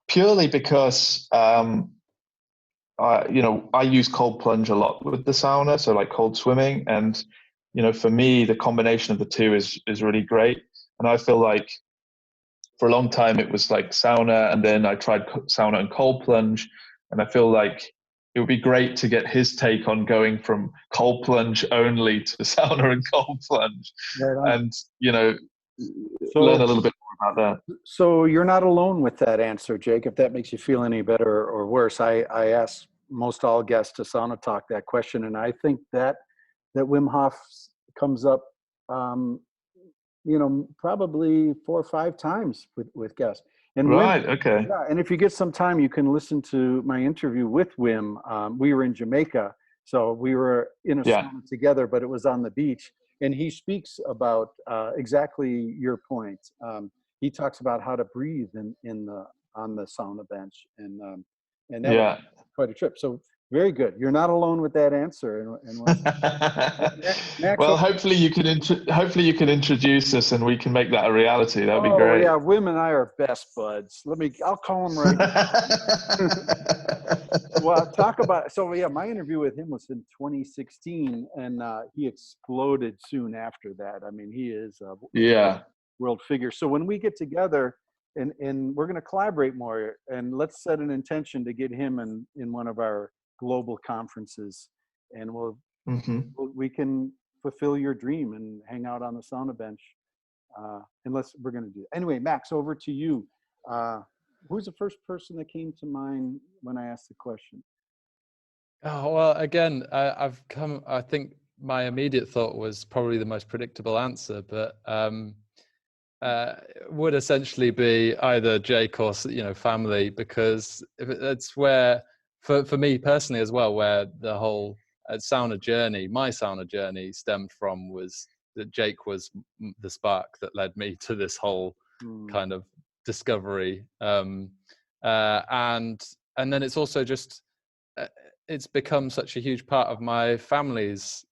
Speaker 2: purely because you know, I use cold plunge a lot with the sauna, so like cold swimming, and you know, for me, the combination of the two is really great. And I feel like for a long time it was like sauna, and then I tried sauna and cold plunge, and I feel like it would be great to get his take on going from cold plunge only to sauna and cold plunge, and you know, learn a little bit more about that.
Speaker 1: So you're not alone with that answer, Jake, if that makes you feel any better or worse. I ask most all guests to Sauna Talk that question, and I think that Wim Hof comes up, you know, probably 4 or 5 times with guests. And
Speaker 2: Right,
Speaker 1: Wim,
Speaker 2: okay.
Speaker 1: yeah, and if you get some time, you can listen to my interview with Wim. We were in Jamaica, so we were in a sauna together, but it was on the beach. And he speaks about exactly your point. He talks about how to breathe on the sauna bench, and that was quite a trip. So very good. You're not alone with that answer. Max,
Speaker 2: well, hopefully you can introduce us, and we can make that a reality. That would be great.
Speaker 1: Yeah, Wim and I are best buds. I'll call him right now. Well, talk about, so yeah, my interview with him was in 2016, and he exploded soon after that. I mean, he is a world figure. So when we get together, and we're going to collaborate more, and let's set an intention to get him in one of our global conferences, and we can fulfill your dream and hang out on the sauna bench, unless we're going to do it. Anyway, Max, over to you. Who's the first person that came to mind when I asked the question?
Speaker 3: Oh, well, again, I think my immediate thought was probably the most predictable answer, but would essentially be either Jake or, family, because it's where, for me personally as well, where the whole my sauna journey stemmed from, was that Jake was the spark that led me to this whole kind of discovery. And then it's also just, it's become such a huge part of my family's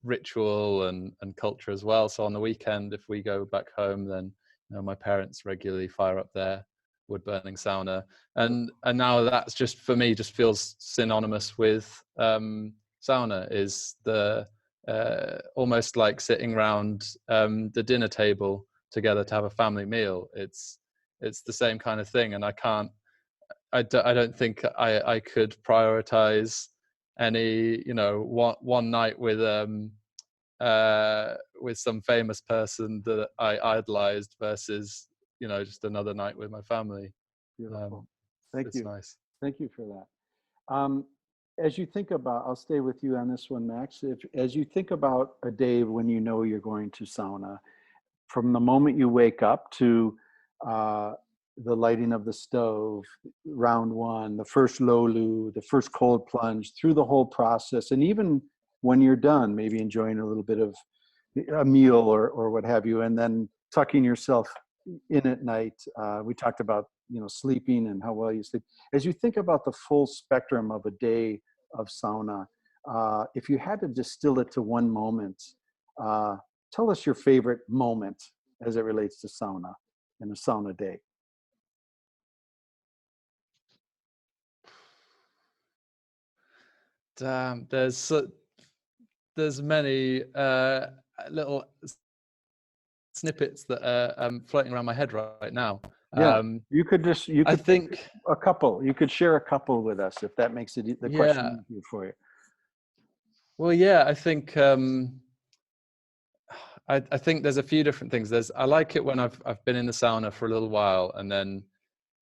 Speaker 3: ritual and culture as well. So on the weekend, if we go back home, then my parents regularly fire up their wood burning sauna, and now that's just, for me, just feels synonymous with sauna. Is the almost like sitting around the dinner table together to have a family meal. It's the same kind of thing, and I don't think I could prioritize any, one night with some famous person that I idolized versus, just another night with my family.
Speaker 1: Beautiful. Thank
Speaker 3: it's
Speaker 1: you.
Speaker 3: Nice.
Speaker 1: Thank you for that. As you think about, I'll stay with you on this one, Max. As you think about a day when you know you're going to sauna, from the moment you wake up to the lighting of the stove, round one, the first lolu, the first cold plunge, through the whole process, and even when you're done, maybe enjoying a little bit of a meal or what have you, and then tucking yourself in at night. We talked about sleeping and how well you sleep. As you think about the full spectrum of a day of sauna, if you had to distill it to one moment, tell us your favorite moment as it relates to sauna and a sauna day.
Speaker 3: Damn, there's many little snippets that are floating around my head right now.
Speaker 1: Yeah, you could
Speaker 3: I think
Speaker 1: a couple. You could share a couple with us if that makes it the question easier for you.
Speaker 3: Well, yeah, I think I think there's a few different things. I like it when I've been in the sauna for a little while, and then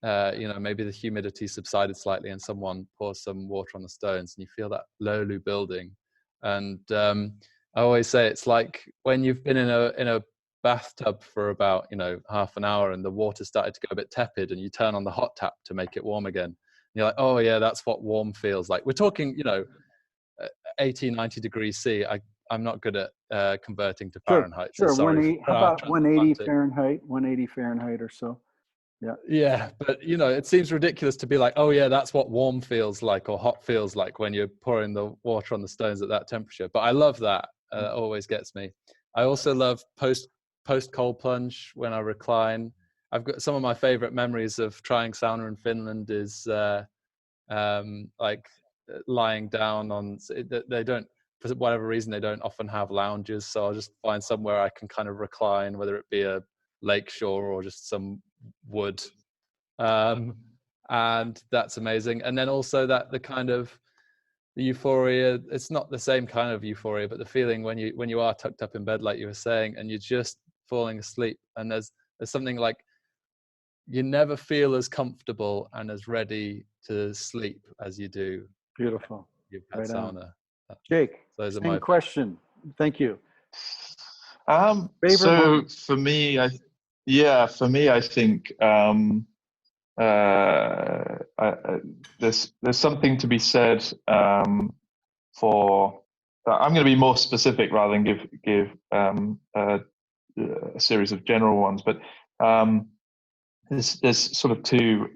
Speaker 3: maybe the humidity subsided slightly, and someone pours some water on the stones, and you feel that lolu building. And I always say it's like when you've been in a bathtub for about half an hour, and the water started to go a bit tepid, and you turn on the hot tap to make it warm again. And you're like, oh yeah, that's what warm feels like. We're talking 80, 90 degrees C. I'm not good at converting to Fahrenheit.
Speaker 1: Sure.
Speaker 3: So sorry.
Speaker 1: How about 180 Fahrenheit? 180 Fahrenheit or so. Yeah.
Speaker 3: Yeah, but it seems ridiculous to be like, oh yeah, that's what warm feels like or hot feels like when you're pouring the water on the stones at that temperature. But I love that. Always gets me. I also love post cold plunge when I recline. I've got some of my favorite memories of trying sauna in Finland is like lying down on. They don't, for whatever reason, they don't often have lounges, so I'll just find somewhere I can kind of recline, whether it be a lake shore or just some wood, and that's amazing. And then also the kind of the euphoria, it's not the same kind of euphoria, but the feeling when you are tucked up in bed, like you were saying, and you're just falling asleep, and there's something like you never feel as comfortable and as ready to sleep as you do.
Speaker 1: Beautiful.
Speaker 3: You've had
Speaker 1: Right
Speaker 3: sauna.
Speaker 1: Jake,
Speaker 3: Those are
Speaker 1: same question. Thank you.
Speaker 2: So
Speaker 1: moment?
Speaker 2: for me, I think there's something to be said for. I'm going to be more specific rather than give a series of general ones, but there's sort of two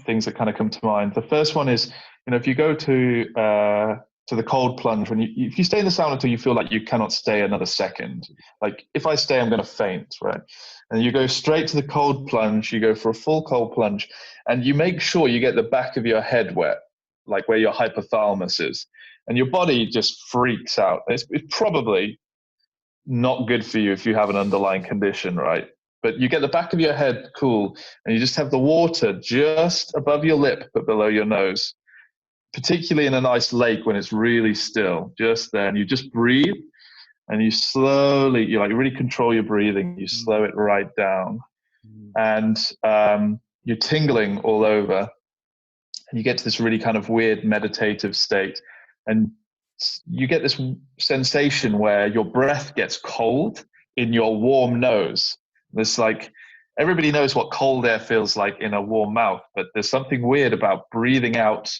Speaker 2: things that kind of come to mind. The first one is, if you go to the cold plunge, if you stay in the sauna until you feel like you cannot stay another second, like if I stay, I'm going to faint, right? And you go straight to the cold plunge, you go for a full cold plunge, and you make sure you get the back of your head wet, like where your hypothalamus is, and your body just freaks out. It's probably not good for you if you have an underlying condition, right? But you get the back of your head cool, and you just have the water just above your lip but below your nose, particularly in a nice lake when it's really still, just there. And you just breathe, and you really control your breathing. You slow it right down. and you're tingling all over, and you get to this really kind of weird meditative state, and you get this sensation where your breath gets cold in your warm nose. This like, everybody knows what cold air feels like in a warm mouth, but there's something weird about breathing out,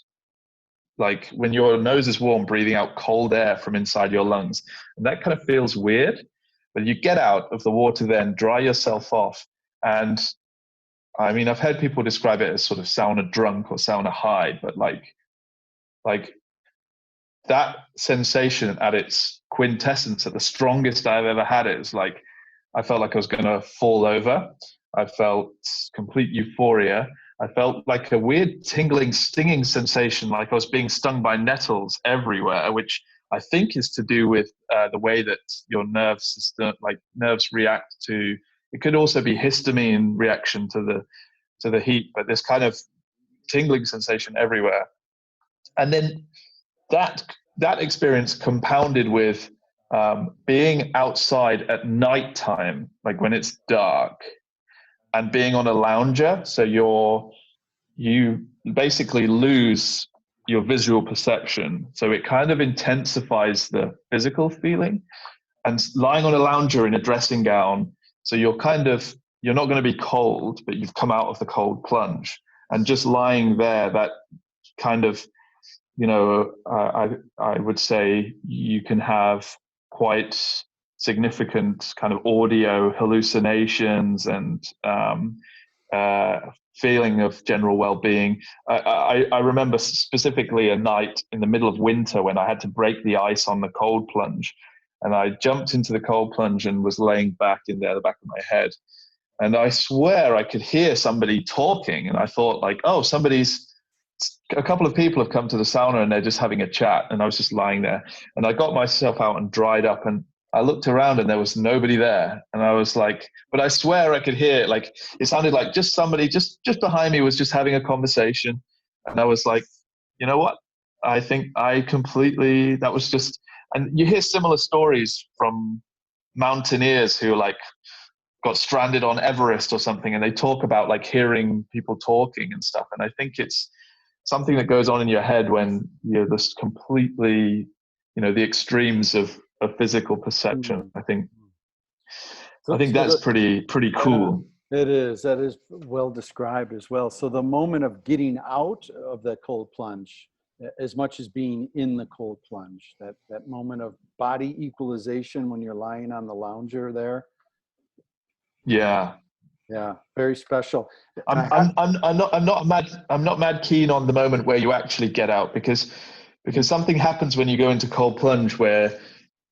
Speaker 2: like when your nose is warm, breathing out cold air from inside your lungs. And that kind of feels weird, but you get out of the water, then dry yourself off. And I mean, I've heard people describe it as sort of sauna drunk or sauna high, but like that sensation at its quintessence, at the strongest I've ever had it, is like, I felt like I was going to fall over. I felt complete euphoria. I felt like a weird tingling, stinging sensation, like I was being stung by nettles everywhere, which I think is to do with the way that your nerve system, like nerves react to. It could also be histamine reaction to the heat, but this kind of tingling sensation everywhere. And then that experience compounded with being outside at nighttime, like when it's dark, and being on a lounger, so you basically lose your visual perception. So it kind of intensifies the physical feeling. And lying on a lounger in a dressing gown, so you're not going to be cold, but you've come out of the cold plunge. And just lying there, that kind of, I would say you can have quite significant kind of audio hallucinations and feeling of general well-being. I remember specifically a night in the middle of winter when I had to break the ice on the cold plunge, and I jumped into the cold plunge and was laying back in there, the back of my head, and I swear I could hear somebody talking, and I thought like, oh, a couple of people have come to the sauna and they're just having a chat, and I was just lying there, and I got myself out and dried up, and I looked around and there was nobody there, and I was like, but I swear I could hear it. Like it sounded like just somebody just behind me was just having a conversation, and I was like, you know what? I think that was just. And you hear similar stories from mountaineers who like got stranded on Everest or something, and they talk about like hearing people talking and stuff. And I think it's something that goes on in your head when you're this completely, the extremes of physical perception. I think that's pretty cool.
Speaker 1: It is. That is well described as well. So the moment of getting out of the cold plunge, as much as being in the cold plunge, that moment of body equalization when you're lying on the lounger there.
Speaker 2: Yeah.
Speaker 1: Yeah, very special.
Speaker 2: I'm not mad keen on the moment where you actually get out, because something happens when you go into cold plunge where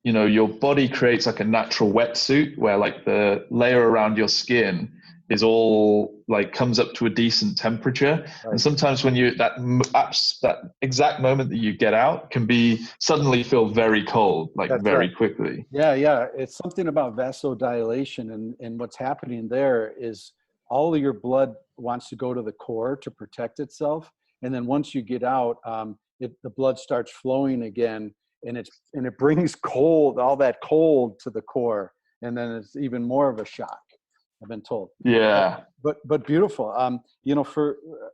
Speaker 2: your body creates like a natural wetsuit where like the layer around your skin is all like comes up to a decent temperature. Right. And sometimes when that exact moment that you get out can be suddenly feel very cold, like That's very right. quickly.
Speaker 1: Yeah. It's something about vasodilation, and what's happening there is all of your blood wants to go to the core to protect itself. And then once you get out, the blood starts flowing again, and it brings all that cold to the core. And then it's even more of a shock, I've been told.
Speaker 2: Yeah.
Speaker 1: But beautiful.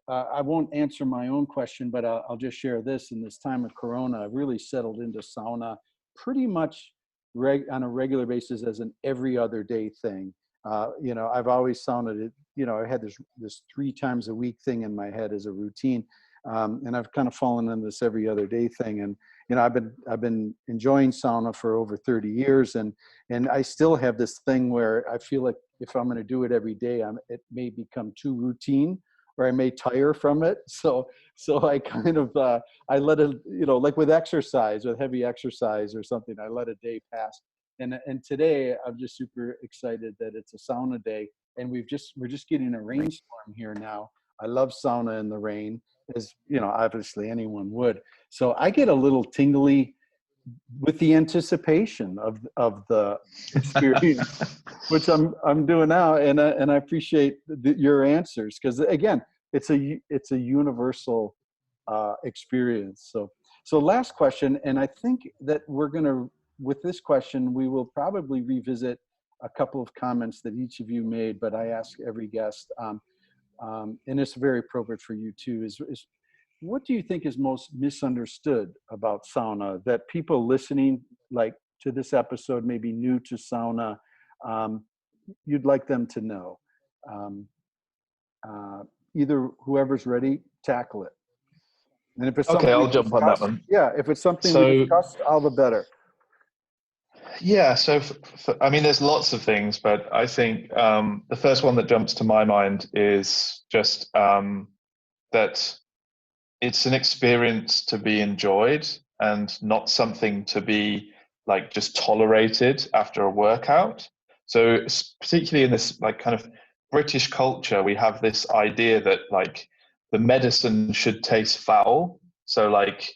Speaker 1: I won't answer my own question, but I'll just share this. In this time of Corona, I've really settled into sauna pretty much on a regular basis as an every other day thing. I've always sauned it. I had this 3 times a week thing in my head as a routine, and I've kind of fallen into this every other day thing. And I've been enjoying sauna for over 30 years, and I still have this thing where I feel like if I'm going to do it every day, it may become too routine, or I may tire from it. So I kind of I let it, like with exercise, with heavy exercise or something, I let a day pass. And today I'm just super excited that it's a sauna day, and we're just getting a rainstorm here now. I love sauna in the rain, as obviously anyone would. So I get a little tingly with the anticipation of the experience, which I'm doing now, and I appreciate your answers, because again, it's a universal experience. So last question, and I think that with this question we will probably revisit a couple of comments that each of you made, but I ask every guest, and it's very appropriate for you too, is what do you think is most misunderstood about sauna that people listening like to this episode, maybe new to sauna, you'd like them to know? Either whoever's ready, tackle it. And if it's
Speaker 2: Okay,
Speaker 1: something
Speaker 2: I'll
Speaker 1: we
Speaker 2: jump on that
Speaker 1: discussed,
Speaker 2: one.
Speaker 1: yeah, if it's something we
Speaker 2: So,
Speaker 1: discussed, all the better.
Speaker 2: yeah, so I mean, there's lots of things, but I think the first one that jumps to my mind is just that it's an experience to be enjoyed and not something to be like just tolerated after a workout. So particularly in this like kind of British culture, we have this idea that like the medicine should taste foul. So like,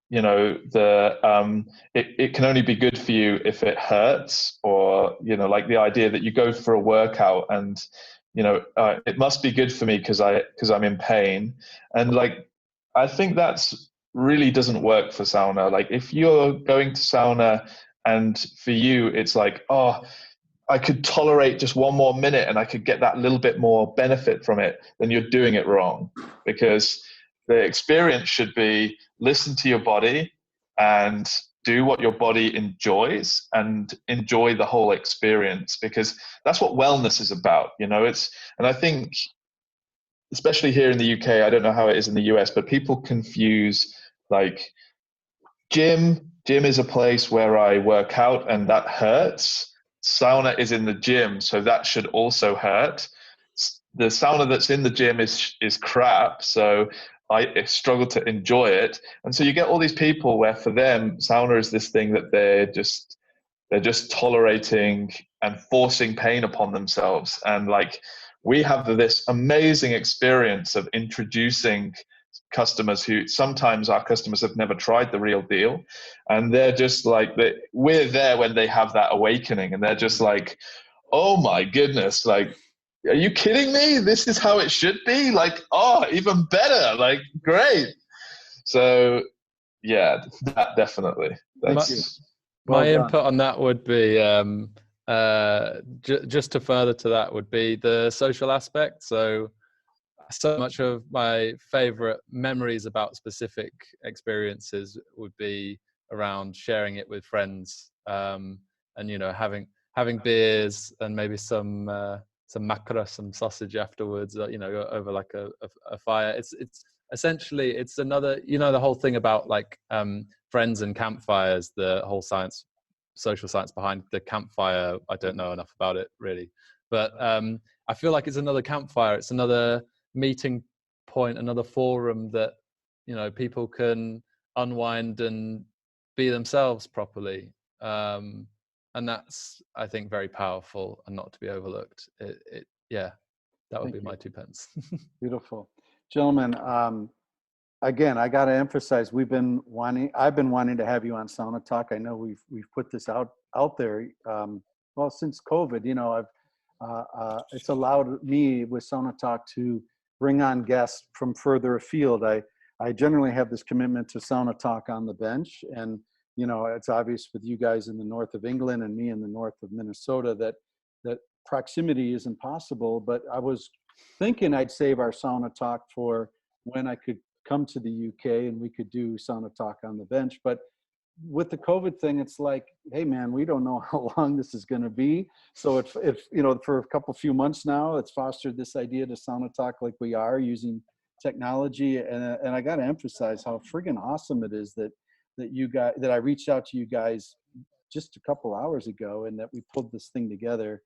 Speaker 2: you know, it can only be good for you if it hurts, or, you know, like the idea that you go for a workout and, you know, it must be good for me because I'm in pain. And like, I think that's really doesn't work for sauna. Like if you're going to sauna and for you, it's like, oh, I could tolerate just one more minute and I could get that little bit more benefit from it, then you're doing it wrong. Because the experience should be listen to your body and do what your body enjoys and enjoy the whole experience, because that's what wellness is about. You know, and I think especially here in the UK, I don't know how it is in the US, but people confuse like gym is a place where I work out and that hurts. Sauna is in the gym, so that should also hurt. The sauna that's in the gym is crap, so I struggle to enjoy it. And so you get all these people where for them sauna is this thing that they're just tolerating and forcing pain upon themselves. And like we have this amazing experience of introducing customers who sometimes our customers have never tried the real deal, and they're just like we're there when they have that awakening and they're just like, oh my goodness, like, are you kidding me? This is how it should be? Like, oh, even better, like, great. So yeah, that definitely.
Speaker 1: Thank you.
Speaker 2: That's
Speaker 1: Well
Speaker 3: My
Speaker 1: done.
Speaker 3: input on that would be just to further to that would be the social aspect. So much of my favorite memories about specific experiences would be around sharing it with friends, and you know, having beers and maybe some makara, some sausage afterwards, you know, over like a fire. It's essentially it's another, you know, the whole thing about like friends and campfires, the whole social science behind the campfire. I don't know enough about it really, but I feel like it's another campfire. It's another meeting point, another forum that, you know, people can unwind and be themselves properly, and that's, I think, very powerful and not to be overlooked. Yeah, that would
Speaker 1: Thank
Speaker 3: be my
Speaker 1: you.
Speaker 3: 2 pence.
Speaker 1: Beautiful. Gentlemen, again, I got to emphasize, I've been wanting to have you on Sauna Talk. I know we've put this out there, well, since COVID, you know, it's allowed me with Sauna Talk to bring on guests from further afield. I generally have this commitment to Sauna Talk on the bench, and, you know, it's obvious with you guys in the north of England and me in the north of Minnesota that proximity isn't possible, but I was thinking I'd save our Sauna Talk for when I could come to the UK and we could do Sauna Talk on the bench. But with the COVID thing, it's like, hey man, we don't know how long this is going to be. So if you know, for a few months now, it's fostered this idea to Sauna Talk like we are using technology. And I got to emphasize how friggin' awesome it is that I reached out to you guys just a couple hours ago and that we pulled this thing together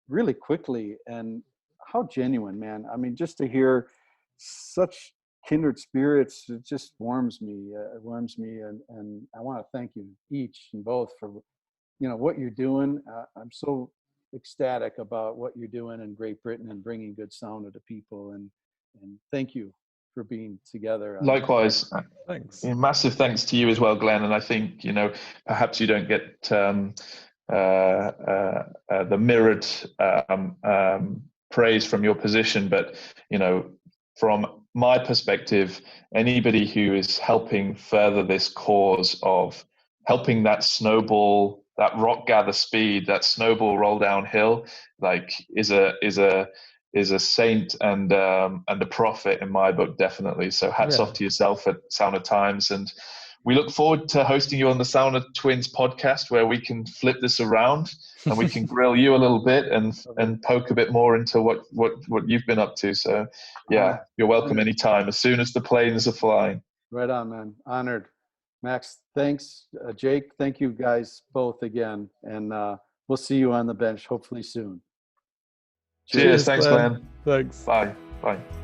Speaker 1: really quickly. And how genuine, man. I mean, just to hear such kindred spirits, it just warms me. And I want to thank you each and both for, you know, what you're doing. I'm so ecstatic about what you're doing in Great Britain and bringing good sauna to people. And thank you for being together.
Speaker 2: likewise.
Speaker 3: Thanks.
Speaker 2: Massive thanks to you as well, Glenn. And I think, you know, perhaps you don't get the mirrored praise from your position, but, you know, from my perspective, anybody who is helping further this cause of helping that snowball that rock gather speed, that snowball roll downhill, like is a saint and a prophet in my book, definitely. So hats off to yourself at Sauna Times, and we look forward to hosting you on the Sauna Twins podcast, where we can flip this around and we can grill you a little bit and poke a bit more into what you've been up to. So yeah, you're welcome anytime, as soon as the planes are flying.
Speaker 1: Right on, man. Honored. Max, thanks. Jake, thank you guys both again. And we'll see you on the bench hopefully soon.
Speaker 2: Cheers. Thanks, Glenn.
Speaker 3: Thanks.
Speaker 2: Bye. Bye.